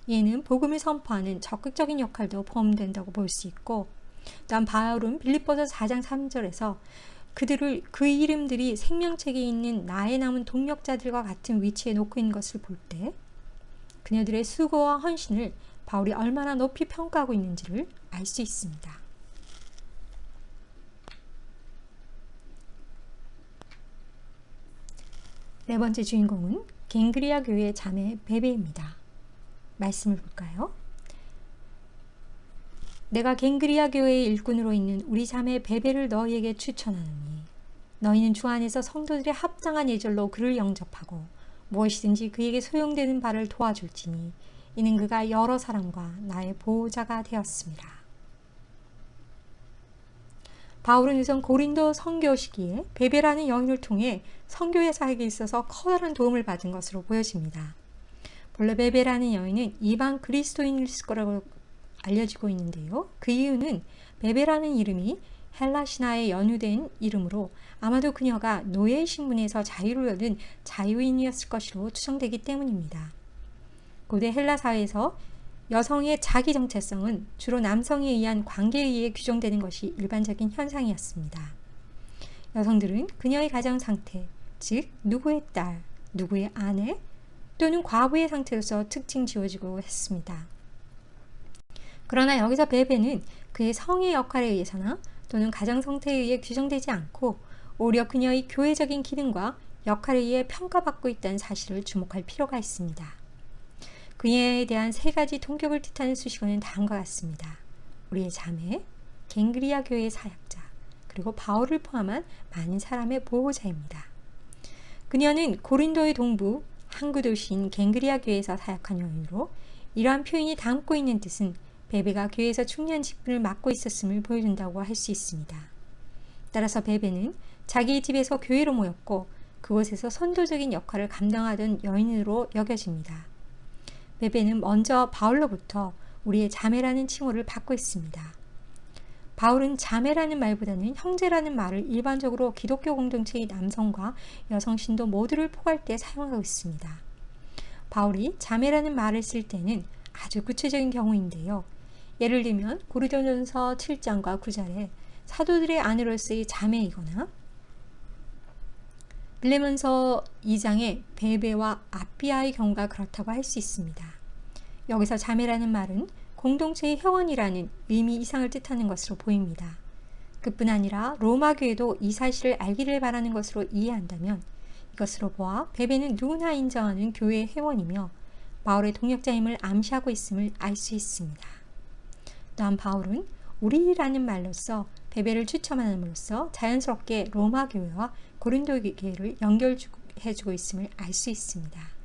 이에는 복음을 선포하는 적극적인 역할도 포함된다고 볼 수 있고, 또한 바울은 빌립보서 4장 3절에서 그 이름들이 생명책에 있는 나의 남은 동력자들과 같은 위치에 놓고 있는 것을 볼 때 그녀들의 수고와 헌신을 바울이 얼마나 높이 평가하고 있는지를 알 수 있습니다. 네 번째 주인공은 갱그리아 교회의 자매 베베입니다. 말씀을 볼까요? 내가 갱그리아 교회의 일꾼으로 있는 우리 자매 베베를 너희에게 추천하노니 너희는 주 안에서 성도들의 합당한 예절로 그를 영접하고 무엇이든지 그에게 소용되는 바를 도와줄지니 이는 그가 여러 사람과 나의 보호자가 되었습니다. 바울은 우선 고린도 선교 시기에 베베라는 여인을 통해 선교의 사역에 있어서 커다란 도움을 받은 것으로 보여집니다. 본래 베베라는 여인은 이방 그리스도인일 거라고 알려지고 있는데요. 그 이유는 베베라는 이름이 헬라 신화에 연유된 이름으로 아마도 그녀가 노예 신분에서 자유를 얻은 자유인이었을 것으로 추정되기 때문입니다. 고대 헬라 사회에서 여성의 자기 정체성은 주로 남성에 의한 관계에 의해 규정되는 것이 일반적인 현상이었습니다. 여성들은 그녀의 가정 상태, 즉 누구의 딸, 누구의 아내 또는 과부의 상태로서 특징 지어지고 했습니다. 그러나 여기서 베베는 그의 성의 역할에 의해서나 또는 가정 상태에 의해 규정되지 않고 오히려 그녀의 교회적인 기능과 역할에 의해 평가받고 있다는 사실을 주목할 필요가 있습니다. 그녀에 대한 세 가지 동격을 뜻하는 수식어는 다음과 같습니다. 우리의 자매, 갱그리아 교회의 사역자, 그리고 바울을 포함한 많은 사람의 보호자입니다. 그녀는 고린도의 동부 항구 도시인 갱그리아 교회에서 사역한 여인으로 이러한 표현이 담고 있는 뜻은 베베가 교회에서 중요한 직분을 맡고 있었음을 보여준다고 할 수 있습니다. 따라서 베베는 자기의 집에서 교회로 모였고 그곳에서 선도적인 역할을 감당하던 여인으로 여겨집니다. 베베는 먼저 바울로부터 우리의 자매라는 칭호를 받고 있습니다. 바울은 자매라는 말보다는 형제라는 말을 일반적으로 기독교 공동체의 남성과 여성 신도 모두를 포괄 때 사용하고 있습니다. 바울이 자매라는 말을 쓸 때는 아주 구체적인 경우인데요. 예를 들면 고린도전서 7장과 9절에 사도들의 아내로서의 자매이거나 빌레몬서 2장의 베베와 아피아의 경우가 그렇다고 할 수 있습니다. 여기서 자매라는 말은 공동체의 회원이라는 의미 이상을 뜻하는 것으로 보입니다. 그뿐 아니라 로마 교회도 이 사실을 알기를 바라는 것으로 이해한다면 이것으로 보아 베베는 누구나 인정하는 교회의 회원이며 바울의 동역자임을 암시하고 있음을 알 수 있습니다. 또한 바울은 우리라는 말로써 베베를 추첨함으로써 자연스럽게 로마 교회와 고린도 교회를 연결해주고 있음을 알 수 있습니다.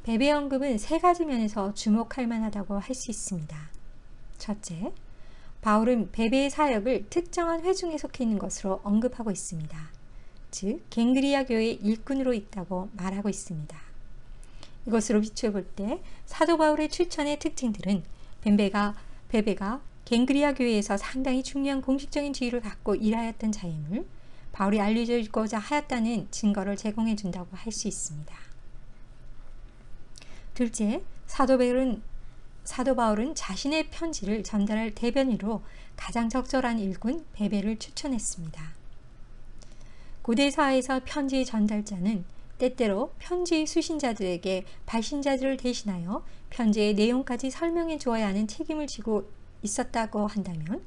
베베 언급은 세 가지 면에서 주목할 만하다고 할 수 있습니다. 첫째, 바울은 베베의 사역을 특정한 회중에 속해 있는 것으로 언급하고 있습니다. 즉, 갱그리아 교회의 일꾼으로 있다고 말하고 있습니다. 이것으로 비추어 볼 때 사도 바울의 추천의 특징들은 베베가 갱그리아 교회에서 상당히 중요한 공식적인 지위를 갖고 일하였던 자임을 바울이 알려주고자 하였다는 증거를 제공해 준다고 할 수 있습니다. 둘째, 사도 바울은 자신의 편지를 전달할 대변인으로 가장 적절한 일꾼 베베를 추천했습니다. 고대 사회에서 편지의 전달자는 때때로 편지의 수신자들에게 발신자들을 대신하여 편지의 내용까지 설명해 주어야 하는 책임을 지고 있었다고 한다면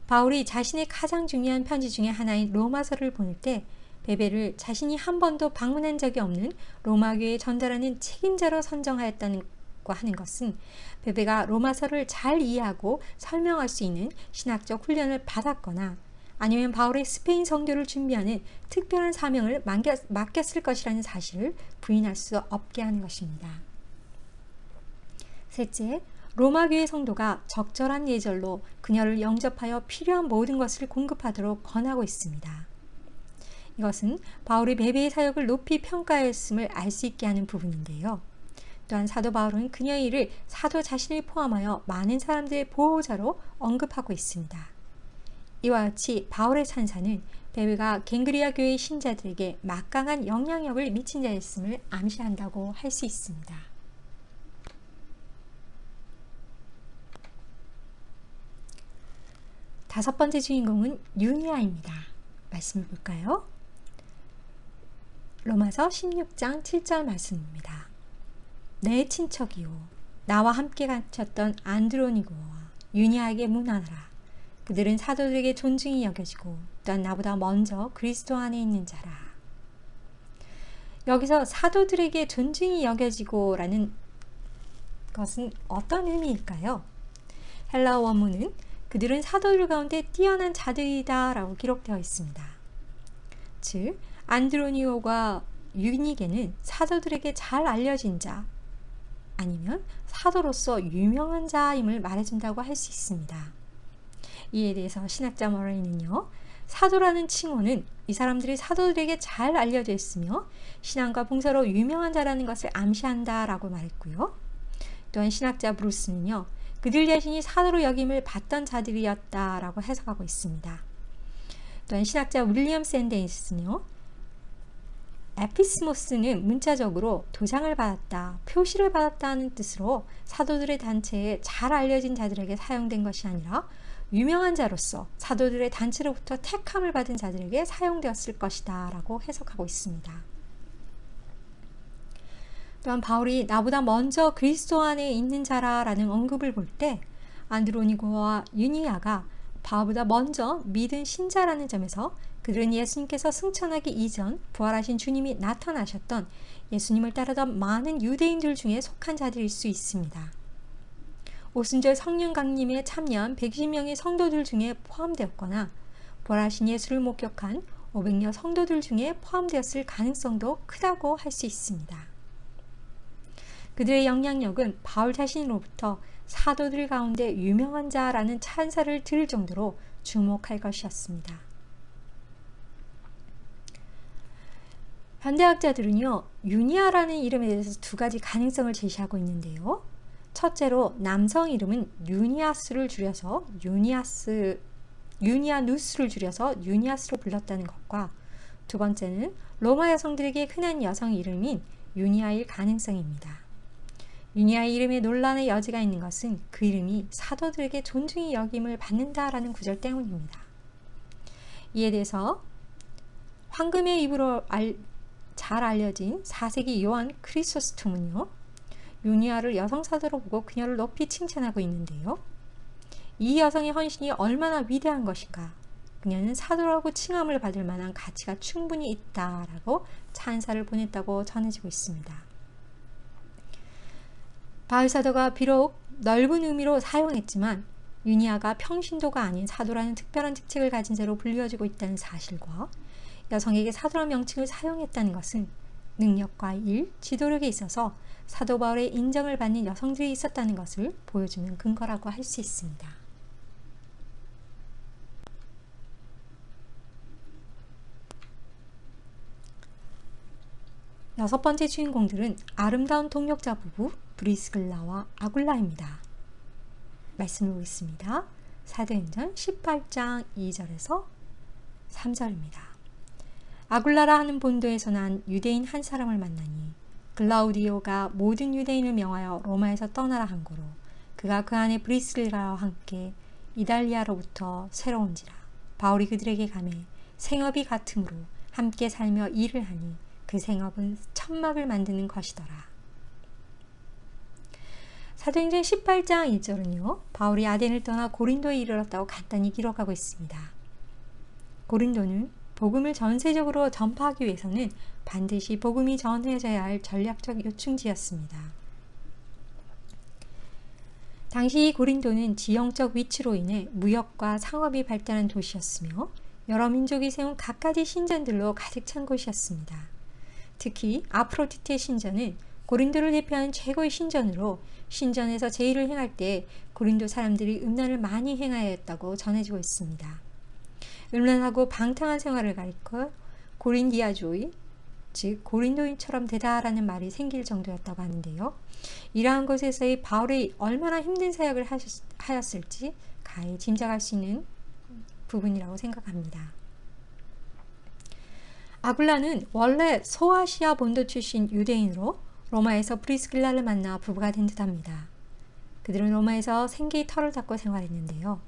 바울이 자신의 가장 중요한 편지 중에 하나인 로마서를 보낼 때 베베를 자신이 한 번도 방문한 적이 없는 로마 교회에 전달하는 책임자로 선정하였다고 하는 것은 베베가 로마서를 잘 이해하고 설명할 수 있는 신학적 훈련을 받았거나 아니면 바울의 스페인 선교를 준비하는 특별한 사명을 맡겼을 것이라는 사실을 부인할 수 없게 하는 것입니다. 셋째, 로마 교회 성도가 적절한 예절로 그녀를 영접하여 필요한 모든 것을 공급하도록 권하고 있습니다. 이것은 바울이 베베의 사역을 높이 평가했음을 알 수 있게 하는 부분인데요. 또한 사도 바울은 그녀의 일을 사도 자신을 포함하여 많은 사람들의 보호자로 언급하고 있습니다. 이와 같이 바울의 찬사는 베베가 갱그리아 교회 신자들에게 막강한 영향력을 미친 자였음을 암시한다고 할 수 있습니다. 다섯 번째 주인공은 유니아입니다. 말씀을 볼까요? 로마서 16장 7절 말씀입니다. 내 친척이요 나와 함께 갇혔던 안드로니고와 유니아에게 문안하라. 그들은 사도들에게 존중이 여겨지고 또한 나보다 먼저 그리스도 안에 있는 자라. 여기서 사도들에게 존중이 여겨지고 라는 것은 어떤 의미일까요? 헬라어 원문은 그들은 사도들 가운데 뛰어난 자들이다 라고 기록되어 있습니다. 즉 안드로니오가 유니게는 사도들에게 잘 알려진 자 아니면 사도로서 유명한 자임을 말해준다고 할 수 있습니다. 이에 대해서 신학자 머레이는요, 사도라는 칭호는 이 사람들이 사도들에게 잘 알려져 있으며 신앙과 봉사로 유명한 자라는 것을 암시한다 라고 말했고요. 또한 신학자 브루스는요, 그들 자신이 사도로 여김을 받던 자들이었다 라고 해석하고 있습니다. 또한 신학자 윌리엄 샌데이스는요, 에피스모스는 문자적으로 도장을 받았다, 표시를 받았다는 뜻으로 사도들의 단체에 잘 알려진 자들에게 사용된 것이 아니라 유명한 자로서 사도들의 단체로부터 택함을 받은 자들에게 사용되었을 것이다 라고 해석하고 있습니다. 또한 바울이 나보다 먼저 그리스도 안에 있는 자라 라는 언급을 볼 때 안드로니고와 유니아가 바울보다 먼저 믿은 신자라는 점에서 그들은 예수님께서 승천하기 이전 부활하신 주님이 나타나셨던 예수님을 따르던 많은 유대인들 중에 속한 자들일 수 있습니다. 오순절 성령 강림에 참여한 120명의 성도들 중에 포함되었거나 부활하신 예수를 목격한 500여 성도들 중에 포함되었을 가능성도 크다고 할 수 있습니다. 그들의 영향력은 바울 자신으로부터 사도들 가운데 유명한 자라는 찬사를 들을 정도로 주목할 것이었습니다. 현대학자들은요, 유니아라는 이름에 대해서 두 가지 가능성을 제시하고 있는데요. 첫째로 남성 이름은 유니아스를 줄여서 유니아누스를 줄여서 유니아스로 불렀다는 것과 두 번째는 로마 여성들에게 흔한 여성 이름인 유니아일 가능성입니다. 유니아의 이름에 논란의 여지가 있는 것은 그 이름이 사도들에게 존중이 여김을 받는다라는 구절 때문입니다. 이에 대해서 황금의 입으로 잘 알려진 4세기 요한 크리소스톰은요, 유니아를 여성 사도로 보고 그녀를 높이 칭찬하고 있는데요. 이 여성의 헌신이 얼마나 위대한 것인가, 그녀는 사도라고 칭함을 받을 만한 가치가 충분히 있다라고 찬사를 보냈다고 전해지고 있습니다. 바울 사도가 비록 넓은 의미로 사용했지만 유니아가 평신도가 아닌 사도라는 특별한 직책을 가진 자로 불려지고 있다는 사실과 여성에게 사도라는 명칭을 사용했다는 것은 능력과 일, 지도력에 있어서 사도 바울의 인정을 받는 여성들이 있었다는 것을 보여주는 근거라고 할 수 있습니다. 여섯 번째 주인공들은 아름다운 동역자 부부 브리스글라와 아굴라입니다. 말씀을 보겠습니다. 사도행전 18장 2절에서 3절입니다. 아굴라라 하는 본도에서 난 유대인 한 사람을 만나니 글라우디오가 모든 유대인을 명하여 로마에서 떠나라 한 고로 그가 그 안에 브리스길라와 함께 이달리아로부터 새로운지라. 바울이 그들에게 가매 생업이 같으므로 함께 살며 일을 하니 그 생업은 천막을 만드는 것이더라. 사도행전 18장 1절은요, 바울이 아덴을 떠나 고린도에 이르렀다고 간단히 기록하고 있습니다. 고린도는 복음을 전세적으로 전파하기 위해서는 반드시 복음이 전해져야 할 전략적 요충지였습니다. 당시 고린도는 지형적 위치로 인해 무역과 상업이 발달한 도시였으며 여러 민족이 세운 갖가지 신전들로 가득 찬 곳이었습니다. 특히 아프로디테 신전은 고린도를 대표하는 최고의 신전으로 신전에서 제의를 행할 때 고린도 사람들이 음란을 많이 행하였다고 전해지고 있습니다. 음란하고 방탕한 생활을 가리켜 고린디아주의, 즉 고린도인처럼 되다라는 말이 생길 정도였다고 하는데요. 이러한 곳에서의 바울이 얼마나 힘든 사역을 하였을지 가히 짐작할 수 있는 부분이라고 생각합니다. 아굴라는 원래 소아시아 본도 출신 유대인으로 로마에서 프리스길라를 만나 부부가 된 듯합니다. 그들은 로마에서 생계의 터를 닦고 생활했는데요.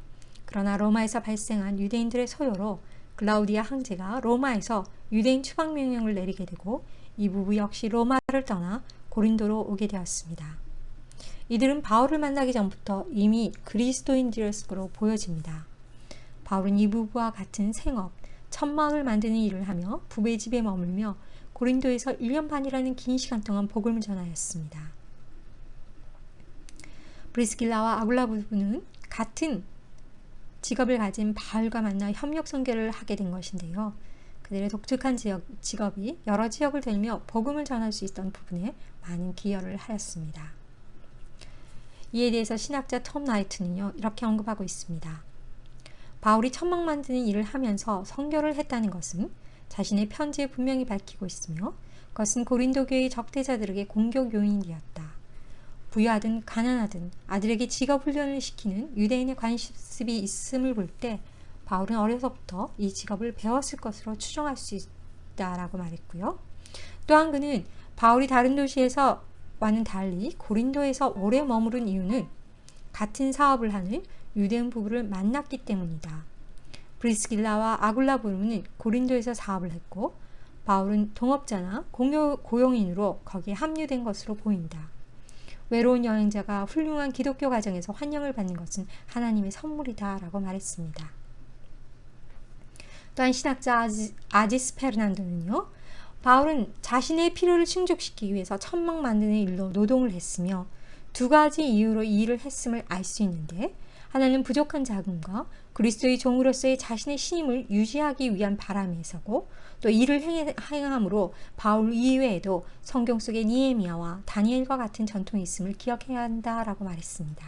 그러나 로마에서 발생한 유대인들의 소요로 클라우디아 황제가 로마에서 유대인 추방 명령을 내리게 되고 이 부부 역시 로마를 떠나 고린도로 오게 되었습니다. 이들은 바울을 만나기 전부터 이미 그리스도인들로 보여집니다. 바울은 이 부부와 같은 생업, 천막을 만드는 일을 하며 부부의 집에 머물며 고린도에서 1년 반이라는 긴 시간 동안 복음을 전하였습니다. 브리스길라와 아굴라 부부는 같은 직업을 가진 바울과 만나 협력 선교를 하게 된 것인데요. 그들의 독특한 직업이 여러 지역을 돌며 복음을 전할 수 있던 부분에 많은 기여를 하였습니다. 이에 대해서 신학자 톰 나이트는요, 이렇게 언급하고 있습니다. 바울이 천막 만드는 일을 하면서 선교를 했다는 것은 자신의 편지에 분명히 밝히고 있으며 그것은 고린도 교회의 적대자들에게 공격 요인이 되었다. 부유하든 가난하든 아들에게 직업 훈련을 시키는 유대인의 관습이 있음을 볼 때 바울은 어려서부터 이 직업을 배웠을 것으로 추정할 수 있다라고 말했고요. 또한 그는 바울이 다른 도시에서와는 달리 고린도에서 오래 머무른 이유는 같은 사업을 하는 유대인 부부를 만났기 때문이다. 브리스길라와 아굴라 부부는 고린도에서 사업을 했고 바울은 동업자나 고용인으로 거기에 합류된 것으로 보인다. 외로운 여행자가 훌륭한 기독교 가정에서 환영을 받는 것은 하나님의 선물이다 라고 말했습니다. 또한 신학자 아지스 페르난도는요, 바울은 자신의 필요를 충족시키기 위해서 천막 만드는 일로 노동을 했으며 두 가지 이유로 이 일을 했음을 알 수 있는데, 하나는 부족한 자금과 그리스도의 종으로서의 자신의 신임을 유지하기 위한 바람에서고, 또 이를 행함으로 바울 이외에도 성경 속의 니에미야와 다니엘과 같은 전통이 있음을 기억해야 한다라고 말했습니다.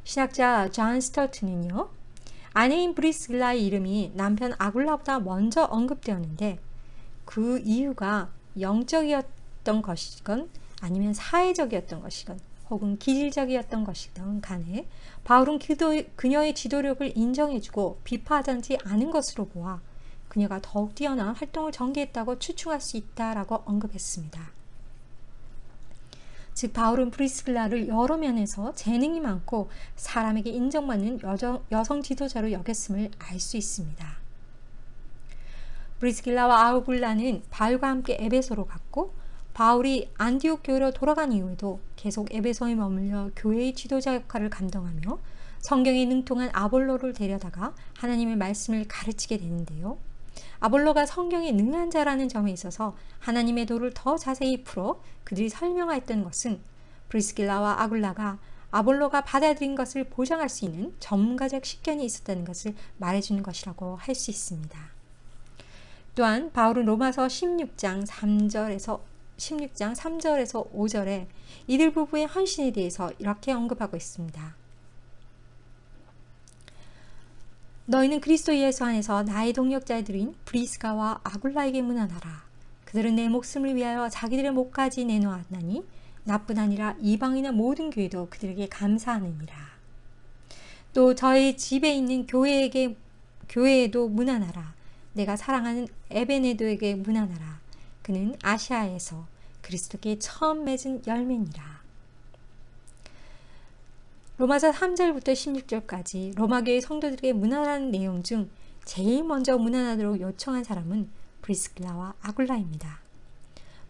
신학자 존 스터트는요, 아내인 브리스길라의 이름이 남편 아굴라보다 먼저 언급되었는데 그 이유가 영적이었던 것이건 아니면 사회적이었던 것이건 혹은 기질적이었던 것이든 간에 바울은 그녀의 지도력을 인정해주고 비판하지 않은 것으로 보아 그녀가 더욱 뛰어난 활동을 전개했다고 추측할 수 있다라고 언급했습니다. 즉 바울은 브리스길라를 여러 면에서 재능이 많고 사람에게 인정받는 여성 지도자로 여겼음을 알 수 있습니다. 브리스길라와 아굴라는 바울과 함께 에베소로 갔고 바울이 안디옥 교회로 돌아간 이후에도 계속 에베소에 머물러 교회의 지도자 역할을 감당하며 성경에 능통한 아볼로를 데려다가 하나님의 말씀을 가르치게 되는데요. 아볼로가 성경에 능한 자라는 점에 있어서 하나님의 도를 더 자세히 풀어 그들이 설명하였던 것은 브리스길라와 아굴라가 아볼로가 받아들인 것을 보장할 수 있는 전문가적 식견이 있었다는 것을 말해주는 것이라고 할 수 있습니다. 또한 바울은 로마서 16장 3절에서 5절에 이들 부부의 헌신에 대해서 이렇게 언급하고 있습니다. 너희는 그리스도 예수 안에서 나의 동역자들인 브리스가와 아굴라에게 문안하라. 그들은 내 목숨을 위하여 자기들의 목까지 내놓았나니 나뿐 아니라 이방인의 모든 교회도 그들에게 감사하느니라. 또 저희 집에 있는 교회에도 문안하라. 내가 사랑하는 에베네도에게 문안하라. 그는 아시아에서 그리스도께 처음 맺은 열매니라. 로마서 3절부터 16절까지 로마교회 성도들에게 문안하는 내용 중 제일 먼저 문안하도록 요청한 사람은 브리스길라와 아굴라입니다.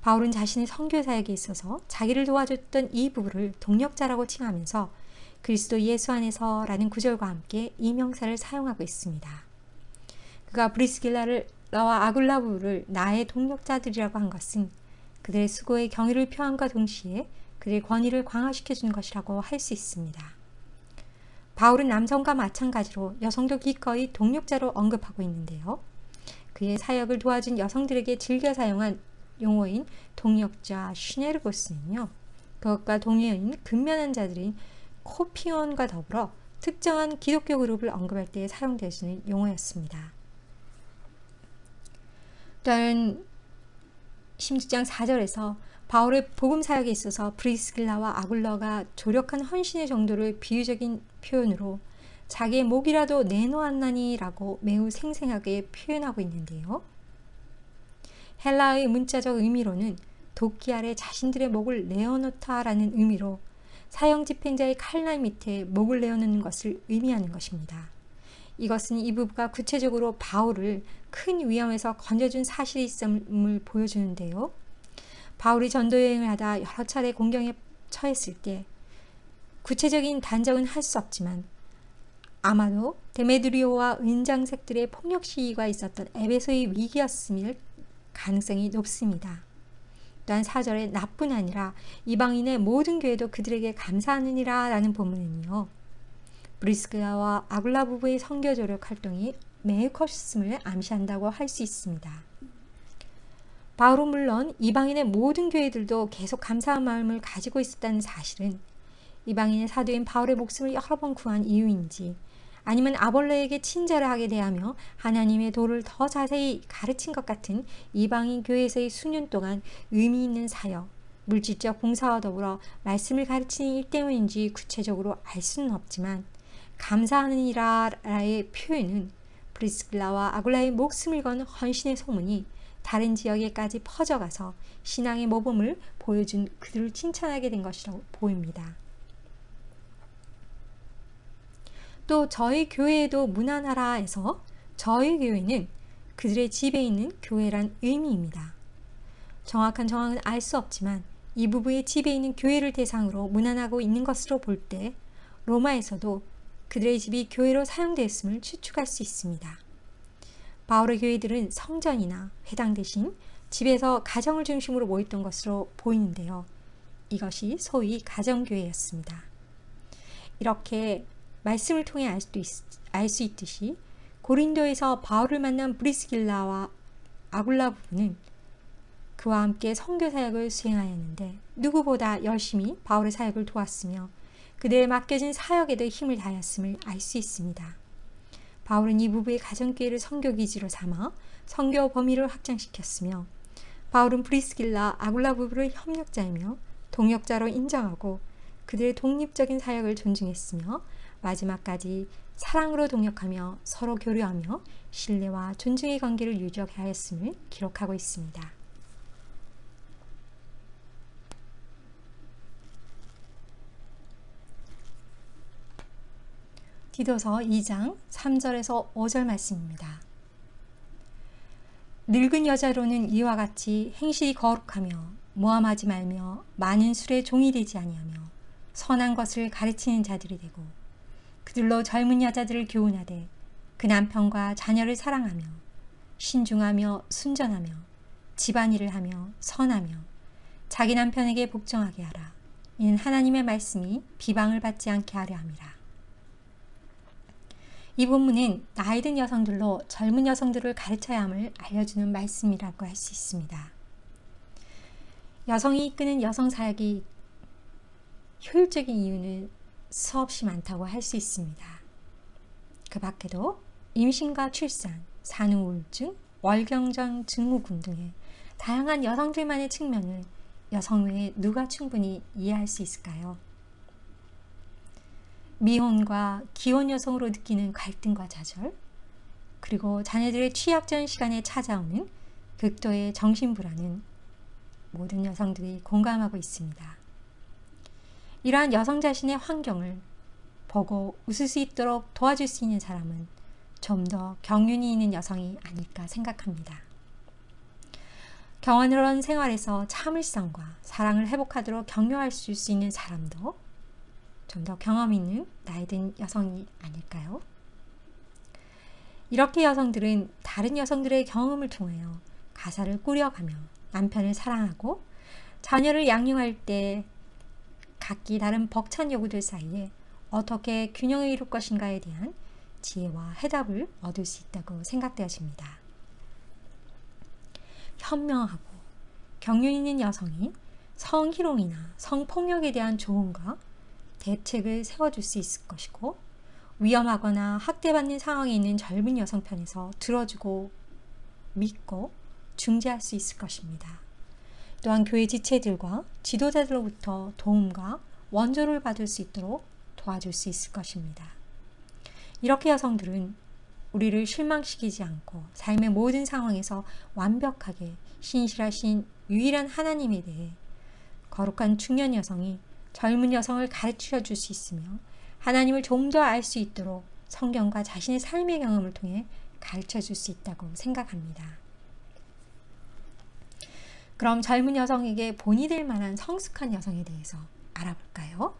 바울은 자신의 선교 사역에 있어서 자기를 도와줬던 이 부부를 동역자라고 칭하면서 그리스도 예수 안에서라는 구절과 함께 이 명사를 사용하고 있습니다. 그가 브리스길라와 아굴라 부부를 나의 동역자들이라고 한 것은 그들의 수고에 경의를 표함과 동시에 그들의 권위를 강화시켜주는 것이라고 할 수 있습니다. 바울은 남성과 마찬가지로 여성도 기꺼이 동역자로 언급하고 있는데요. 그의 사역을 도와준 여성들에게 즐겨 사용한 용어인 동역자 슈네르고스는요, 그것과 동의어인 근면한 자들인 코피온과 더불어 특정한 기독교 그룹을 언급할 때 사용되어지는 용어였습니다. 또한 16장 4절에서 바울의 복음 사역에 있어서 브리스길라와 아굴라가 조력한 헌신의 정도를 비유적인 표현으로 자기의 목이라도 내놓았나니 라고 매우 생생하게 표현하고 있는데요. 헬라의 문자적 의미로는 도끼 아래 자신들의 목을 내어놓다 라는 의미로 사형 집행자의 칼날 밑에 목을 내어놓는 것을 의미하는 것입니다. 이것은 이 부부가 구체적으로 바울을 큰 위험에서 건져준 사실이 있음을 보여주는데요. 바울이 전도 여행을 하다 여러 차례 공경에 처했을 때 구체적인 단정은 할 수 없지만 아마도 데메드리오와 은장색들의 폭력 시위가 있었던 에베소의 위기였음일 가능성이 높습니다. 또한 4절에 나뿐 아니라 이방인의 모든 교회도 그들에게 감사하느니라 라는 본문은요. 브리스가와 아굴라 부부의 선교 조력 활동이 매우 컸음을 암시한다고 할 수 있습니다. 바울은 물론 이방인의 모든 교회들도 계속 감사한 마음을 가지고 있었다는 사실은 이방인의 사도인 바울의 목숨을 여러 번 구한 이유인지 아니면 아볼로에게 친절을 하게 대하며 하나님의 도를 더 자세히 가르친 것 같은 이방인 교회에서의 수년 동안 의미 있는 사역, 물질적 봉사와 더불어 말씀을 가르치는 일 때문인지 구체적으로 알 수는 없지만 감사하느니라의 표현은 브리스길라와 아굴라의 목숨을 건 헌신의 소문이 다른 지역에까지 퍼져가서 신앙의 모범을 보여준 그들을 칭찬하게 된 것이라고 보입니다. 또 저희 교회에도 문안하라에서 저희 교회는 그들의 집에 있는 교회란 의미입니다. 정확한 정황은 알 수 없지만 이 부부의 집에 있는 교회를 대상으로 문안하고 있는 것으로 볼 때 로마에서도 그들의 집이 교회로 사용되었음을 추측할 수 있습니다. 바울의 교회들은 성전이나 회당 대신 집에서 가정을 중심으로 모였던 것으로 보이는데요. 이것이 소위 가정교회였습니다. 이렇게 말씀을 통해 알 수 있듯이 고린도에서 바울을 만난 브리스길라와 아굴라 부부는 그와 함께 선교 사역을 수행하였는데 누구보다 열심히 바울의 사역을 도왔으며 그들의 맡겨진 사역에도 힘을 다하였음을 알 수 있습니다. 바울은 이 부부의 가정교회를 선교기지로 삼아 선교 범위를 확장시켰으며 바울은 브리스길라 아굴라 부부를 협력자이며 동역자로 인정하고 그들의 독립적인 사역을 존중했으며 마지막까지 사랑으로 동역하며 서로 교류하며 신뢰와 존중의 관계를 유지하였음을 기록하고 있습니다. 디도서 2장 3절에서 5절 말씀입니다. 늙은 여자로는 이와 같이 행실이 거룩하며 모함하지 말며 많은 술에 종이 되지 아니하며 선한 것을 가르치는 자들이 되고 그들로 젊은 여자들을 교훈하되 그 남편과 자녀를 사랑하며 신중하며 순전하며 집안일을 하며 선하며 자기 남편에게 복종하게 하라. 이는 하나님의 말씀이 비방을 받지 않게 하려 함이라. 이 본문은 나이 든 여성들로 젊은 여성들을 가르쳐야 함을 알려주는 말씀이라고 할 수 있습니다. 여성이 이끄는 여성 사역이 효율적인 이유는 수없이 많다고 할 수 있습니다. 그 밖에도 임신과 출산, 산후 우울증, 월경정 증후군 등의 다양한 여성들만의 측면을 여성 외에 누가 충분히 이해할 수 있을까요? 미혼과 기혼 여성으로 느끼는 갈등과 좌절, 그리고 자녀들의 취약전 시간에 찾아오는 극도의 정신불안은 모든 여성들이 공감하고 있습니다. 이러한 여성 자신의 환경을 보고 웃을 수 있도록 도와줄 수 있는 사람은 좀 더 경륜이 있는 여성이 아닐까 생각합니다. 경원스러운 생활에서 참을성과 사랑을 회복하도록 격려할 수 있는 사람도 좀 더 경험 있는 나이 든 여성이 아닐까요? 이렇게 여성들은 다른 여성들의 경험을 통하여 가사를 꾸려가며 남편을 사랑하고 자녀를 양육할 때 각기 다른 벅찬 요구들 사이에 어떻게 균형을 이룰 것인가에 대한 지혜와 해답을 얻을 수 있다고 생각되어집니다. 현명하고 경륜 있는 여성이 성희롱이나 성폭력에 대한 조언과 대책을 세워줄 수 있을 것이고 위험하거나 학대받는 상황에 있는 젊은 여성 편에서 들어주고 믿고 중재할 수 있을 것입니다. 또한 교회 지체들과 지도자들로부터 도움과 원조를 받을 수 있도록 도와줄 수 있을 것입니다. 이렇게 여성들은 우리를 실망시키지 않고 삶의 모든 상황에서 완벽하게 신실하신 유일한 하나님에 대해 거룩한 중년 여성이 젊은 여성을 가르쳐 줄 수 있으며 하나님을 좀 더 알 수 있도록 성경과 자신의 삶의 경험을 통해 가르쳐 줄 수 있다고 생각합니다. 그럼 젊은 여성에게 본이 될 만한 성숙한 여성에 대해서 알아볼까요?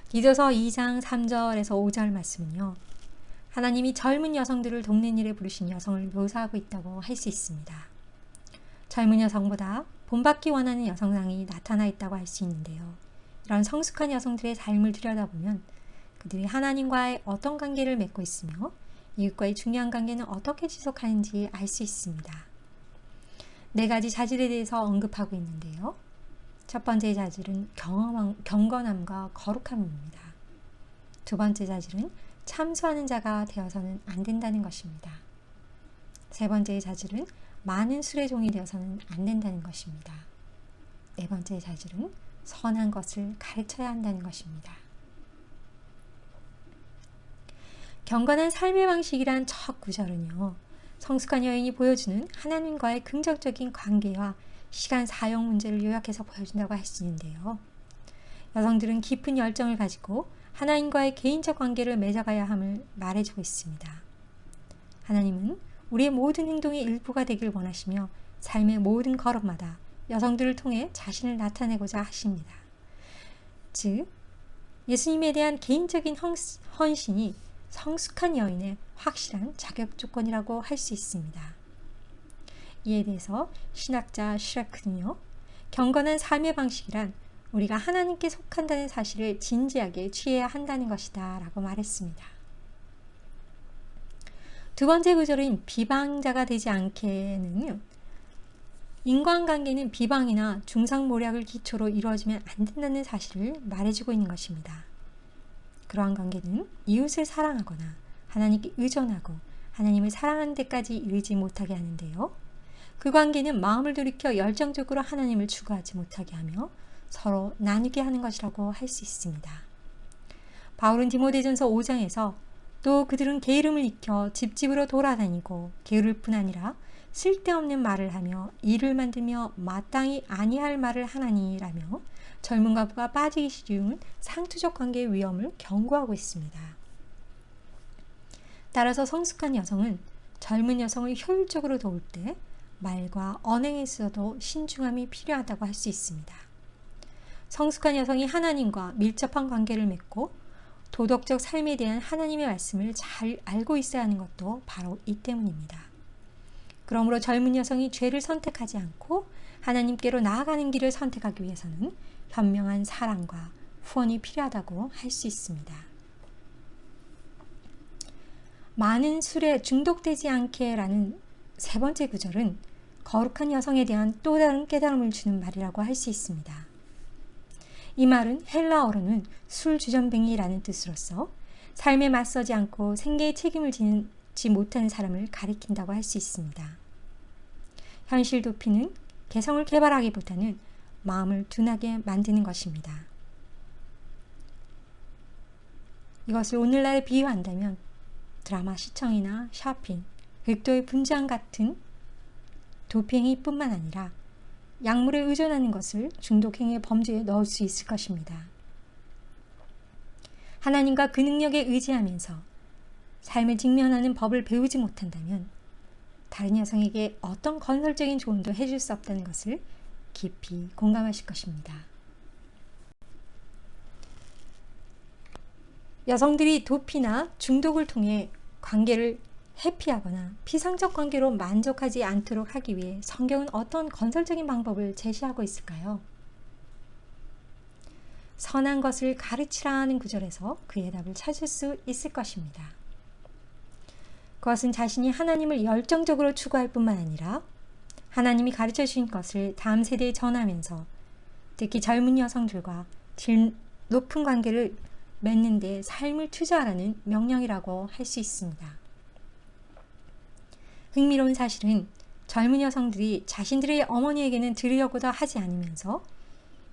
디도서 2장 3절에서 5절 말씀은요. 하나님이 젊은 여성들을 돕는 일에 부르신 여성을 묘사하고 있다고 할 수 있습니다. 젊은 여성보다 본받기 원하는 여성상이 나타나 있다고 할 수 있는데요. 이런 성숙한 여성들의 삶을 들여다보면 그들이 하나님과의 어떤 관계를 맺고 있으며 이웃과의 중요한 관계는 어떻게 지속하는지 알 수 있습니다. 4가지 자질에 대해서 언급하고 있는데요. 첫 번째 자질은 경건함과 거룩함입니다. 두 번째 자질은 참소하는 자가 되어서는 안 된다는 것입니다. 세 번째 자질은 많은 술의 종이 되어서는 안 된다는 것입니다. 네 번째 자질은 선한 것을 가르쳐야 한다는 것입니다. 경건한 삶의 방식이란 첫 구절은요. 성숙한 여인이 보여주는 하나님과의 긍정적인 관계와 시간 사용 문제를 요약해서 보여준다고 할 수 있는데요. 여성들은 깊은 열정을 가지고 하나님과의 개인적 관계를 맺어가야 함을 말해주고 있습니다. 하나님은 우리의 모든 행동의 일부가 되길 원하시며 삶의 모든 걸음마다 여성들을 통해 자신을 나타내고자 하십니다. 즉, 예수님에 대한 개인적인 헌신이 성숙한 여인의 확실한 자격 조건이라고 할 수 있습니다. 이에 대해서 신학자 슈라크는요, 경건한 삶의 방식이란 우리가 하나님께 속한다는 사실을 진지하게 취해야 한다는 것이다 라고 말했습니다. 두 번째 구절인 비방자가 되지 않게는요, 인간관계는 비방이나 중상모략을 기초로 이루어지면 안 된다는 사실을 말해주고 있는 것입니다. 그러한 관계는 이웃을 사랑하거나 하나님께 의존하고 하나님을 사랑하는 데까지 이르지 못하게 하는데요. 그 관계는 마음을 돌이켜 열정적으로 하나님을 추구하지 못하게 하며 서로 나누게 하는 것이라고 할 수 있습니다. 바울은 디모데전서 5장에서 또 그들은 게으름을 익혀 집집으로 돌아다니고 게으를 뿐 아니라 쓸데없는 말을 하며 일을 만들며 마땅히 아니할 말을 하나니라며 젊은 과부가 빠지기 쉬운 상투적 관계의 위험을 경고하고 있습니다. 따라서 성숙한 여성은 젊은 여성을 효율적으로 도울 때 말과 언행에서도 신중함이 필요하다고 할 수 있습니다. 성숙한 여성이 하나님과 밀접한 관계를 맺고 도덕적 삶에 대한 하나님의 말씀을 잘 알고 있어야 하는 것도 바로 이 때문입니다. 그러므로 젊은 여성이 죄를 선택하지 않고 하나님께로 나아가는 길을 선택하기 위해서는 현명한 사랑과 후원이 필요하다고 할 수 있습니다. 많은 술에 중독되지 않게 라는 세 번째 구절은 거룩한 여성에 대한 또 다른 깨달음을 주는 말이라고 할 수 있습니다. 이 말은 헬라어로는 술주전뱅이라는 뜻으로서 삶에 맞서지 않고 생계의 책임을 지지 못하는 사람을 가리킨다고 할 수 있습니다. 현실 도피는 개성을 개발하기보다는 마음을 둔하게 만드는 것입니다. 이것을 오늘날에 비유한다면 드라마 시청이나 쇼핑, 극도의 분장 같은 도피행위뿐만 아니라 약물에 의존하는 것을 중독행위의 범죄에 넣을 수 있을 것입니다. 하나님과 그 능력에 의지하면서 삶을 직면하는 법을 배우지 못한다면 다른 여성에게 어떤 건설적인 조언도 해줄 수 없다는 것을 깊이 공감하실 것입니다. 여성들이 도피나 중독을 통해 관계를 회피하거나 피상적 관계로 만족하지 않도록 하기 위해 성경은 어떤 건설적인 방법을 제시하고 있을까요? 선한 것을 가르치라는 구절에서 그의 답을 찾을 수 있을 것입니다. 그것은 자신이 하나님을 열정적으로 추구할 뿐만 아니라 하나님이 가르쳐 주신 것을 다음 세대에 전하면서 특히 젊은 여성들과 질 높은 관계를 맺는 데 삶을 투자하라는 명령이라고 할 수 있습니다. 흥미로운 사실은 젊은 여성들이 자신들의 어머니에게는 들으려고도 하지 않으면서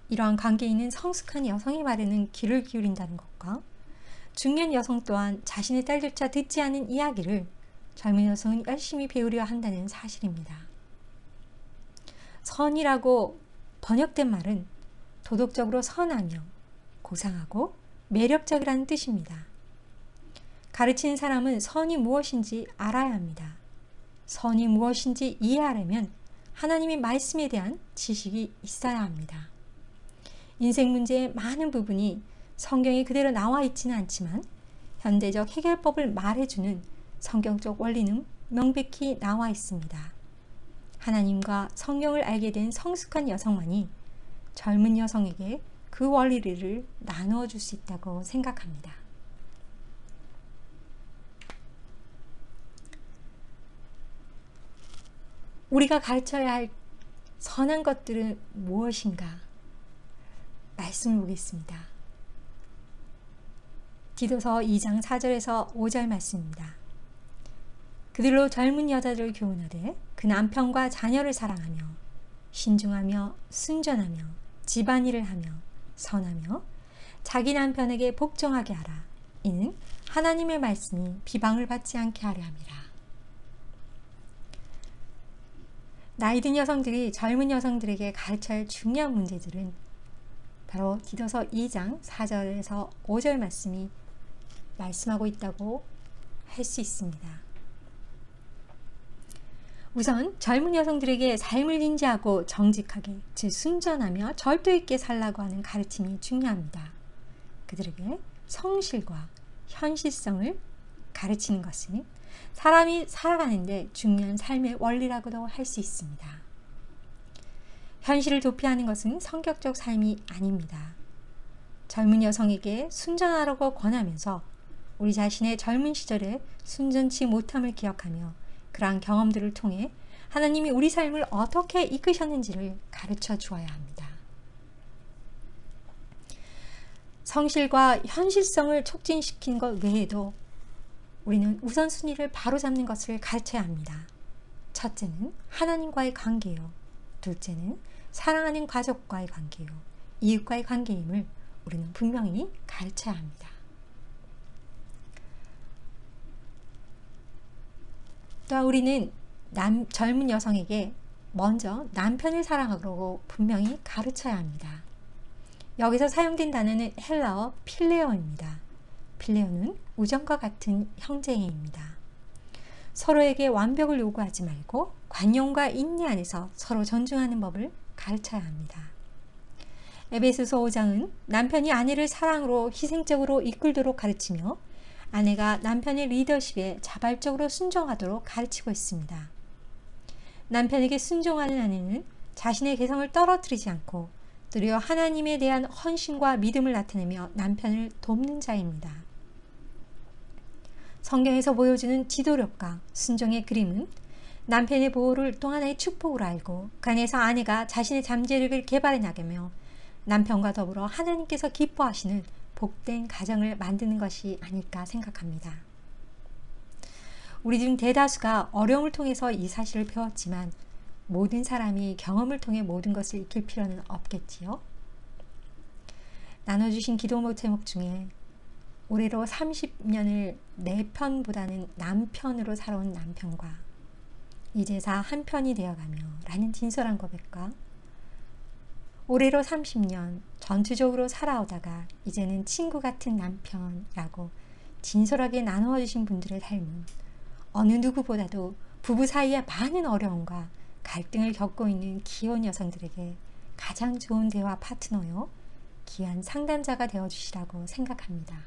이러한 관계에 있는 성숙한 여성의 말에는 귀를 기울인다는 것과 중년 여성 또한 자신의 딸조차 듣지 않은 이야기를 젊은 여성은 열심히 배우려 한다는 사실입니다. 선이라고 번역된 말은 도덕적으로 선하며 고상하고 매력적이라는 뜻입니다. 가르치는 사람은 선이 무엇인지 알아야 합니다. 선이 무엇인지 이해하려면 하나님의 말씀에 대한 지식이 있어야 합니다. 인생 문제의 많은 부분이 성경에 그대로 나와 있지는 않지만 현대적 해결법을 말해주는 성경적 원리는 명백히 나와 있습니다. 하나님과 성경을 알게 된 성숙한 여성만이 젊은 여성에게 그 원리를 나누어 줄 수 있다고 생각합니다. 우리가 가르쳐야 할 선한 것들은 무엇인가? 말씀을 보겠습니다. 디도서 2장 4절에서 5절 말씀입니다. 그들로 젊은 여자들을 교훈하되 그 남편과 자녀를 사랑하며 신중하며 순전하며 집안일을 하며 선하며 자기 남편에게 복종하게 하라. 이는 하나님의 말씀이 비방을 받지 않게 하려 함이라. 나이든 여성들이 젊은 여성들에게 가르쳐야 할 중요한 문제들은 바로 디도서 2장 4절에서 5절 말씀이 말씀하고 있다고 할 수 있습니다. 우선 젊은 여성들에게 삶을 인지하고 정직하게, 즉 순전하며 절도 있게 살라고 하는 가르침이 중요합니다. 그들에게 성실과 현실성을 가르치는 것은 사람이 살아가는데 중요한 삶의 원리라고도 할 수 있습니다. 현실을 도피하는 것은 성격적 삶이 아닙니다. 젊은 여성에게 순전하라고 권하면서 우리 자신의 젊은 시절에 순전치 못함을 기억하며 그러한 경험들을 통해 하나님이 우리 삶을 어떻게 이끄셨는지를 가르쳐 주어야 합니다. 성실과 현실성을 촉진시키는 것 외에도 우리는 우선순위를 바로잡는 것을 가르쳐야 합니다. 첫째는 하나님과의 관계요. 둘째는 사랑하는 가족과의 관계요. 이웃과의 관계임을 우리는 분명히 가르쳐야 합니다. 또한 우리는 젊은 여성에게 먼저 남편을 사랑하라고 분명히 가르쳐야 합니다. 여기서 사용된 단어는 헬라어 필레오입니다. 필레오는 우정과 같은 형제애입니다. 서로에게 완벽을 요구하지 말고 관용과 인내 안에서 서로 존중하는 법을 가르쳐야 합니다. 에베소서 5장은 남편이 아내를 사랑으로 희생적으로 이끌도록 가르치며 아내가 남편의 리더십에 자발적으로 순종하도록 가르치고 있습니다. 남편에게 순종하는 아내는 자신의 개성을 떨어뜨리지 않고 도리어 하나님에 대한 헌신과 믿음을 나타내며 남편을 돕는 자입니다. 성경에서 보여주는 지도력과 순종의 그림은 남편의 보호를 또 하나의 축복으로 알고 그 안에서 아내가 자신의 잠재력을 개발해 나가며 남편과 더불어 하나님께서 기뻐하시는 복된 가정을 만드는 것이 아닐까 생각합니다. 우리 중 대다수가 어려움을 통해서 이 사실을 배웠지만 모든 사람이 경험을 통해 모든 것을 익힐 필요는 없겠지요. 나눠주신 기도 제목 중에 올해로 30년을 내 편보다는 남편으로 살아온 남편과 이제사 한 편이 되어가며 라는 진솔한 고백과 올해로 30년 전투적으로 살아오다가 이제는 친구 같은 남편이라고 진솔하게 나누어 주신 분들의 삶은 어느 누구보다도 부부 사이의 많은 어려움과 갈등을 겪고 있는 기혼 여성들에게 가장 좋은 대화 파트너요, 귀한 상담자가 되어주시라고 생각합니다.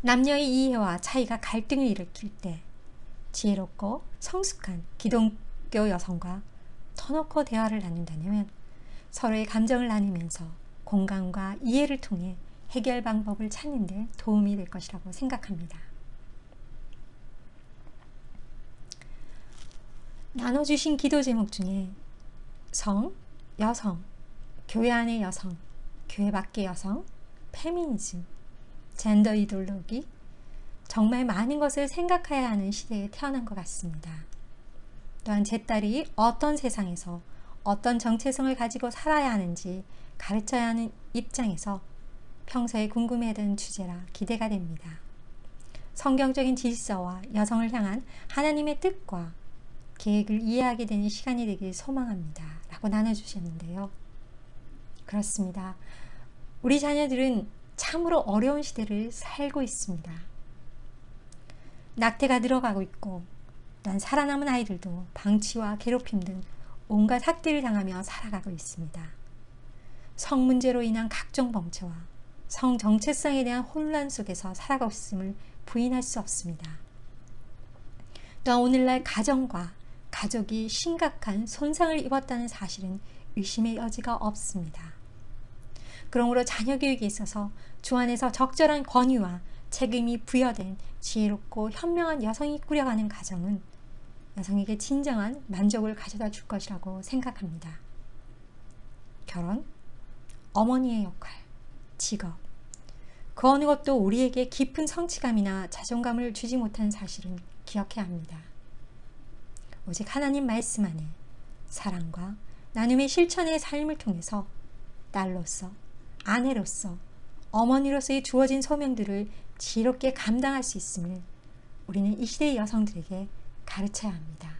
남녀의 이해와 차이가 갈등을 일으킬 때 지혜롭고 성숙한 기독교 여성과 터놓고 대화를 나눈다면 서로의 감정을 나누면서 공감과 이해를 통해 해결 방법을 찾는 데 도움이 될 것이라고 생각합니다. 나눠주신 기도 제목 중에 성, 여성, 교회 안의 여성, 교회 밖의 여성, 페미니즘, 젠더 이데올로기, 정말 많은 것을 생각해야 하는 시대에 태어난 것 같습니다. 또한 제 딸이 어떤 세상에서 어떤 정체성을 가지고 살아야 하는지 가르쳐야 하는 입장에서 평소에 궁금해하던 주제라 기대가 됩니다. 성경적인 질서와 여성을 향한 하나님의 뜻과 계획을 이해하게 되는 시간이 되길 소망합니다. 라고 나눠주셨는데요. 그렇습니다. 우리 자녀들은 참으로 어려운 시대를 살고 있습니다. 낙태가 늘어가고 있고 또한 살아남은 아이들도 방치와 괴롭힘 등 온갖 학대를 당하며 살아가고 있습니다. 성 문제로 인한 각종 범죄와 성 정체성에 대한 혼란 속에서 살아가고 있음을 부인할 수 없습니다. 또한 오늘날 가정과 가족이 심각한 손상을 입었다는 사실은 의심의 여지가 없습니다. 그러므로 자녀 교육에 있어서 주 안에서 적절한 권위와 책임이 부여된 지혜롭고 현명한 여성이 꾸려가는 가정은 여성에게 진정한 만족을 가져다 줄 것이라고 생각합니다. 결혼, 어머니의 역할, 직업, 그 어느 것도 우리에게 깊은 성취감이나 자존감을 주지 못하는 사실은 기억해야 합니다. 오직 하나님 말씀 안에 사랑과 나눔의 실천의 삶을 통해서 딸로서, 아내로서, 어머니로서의 주어진 소명들을 지혜롭게 감당할 수 있음을 우리는 이 시대의 여성들에게 가르쳐야 합니다.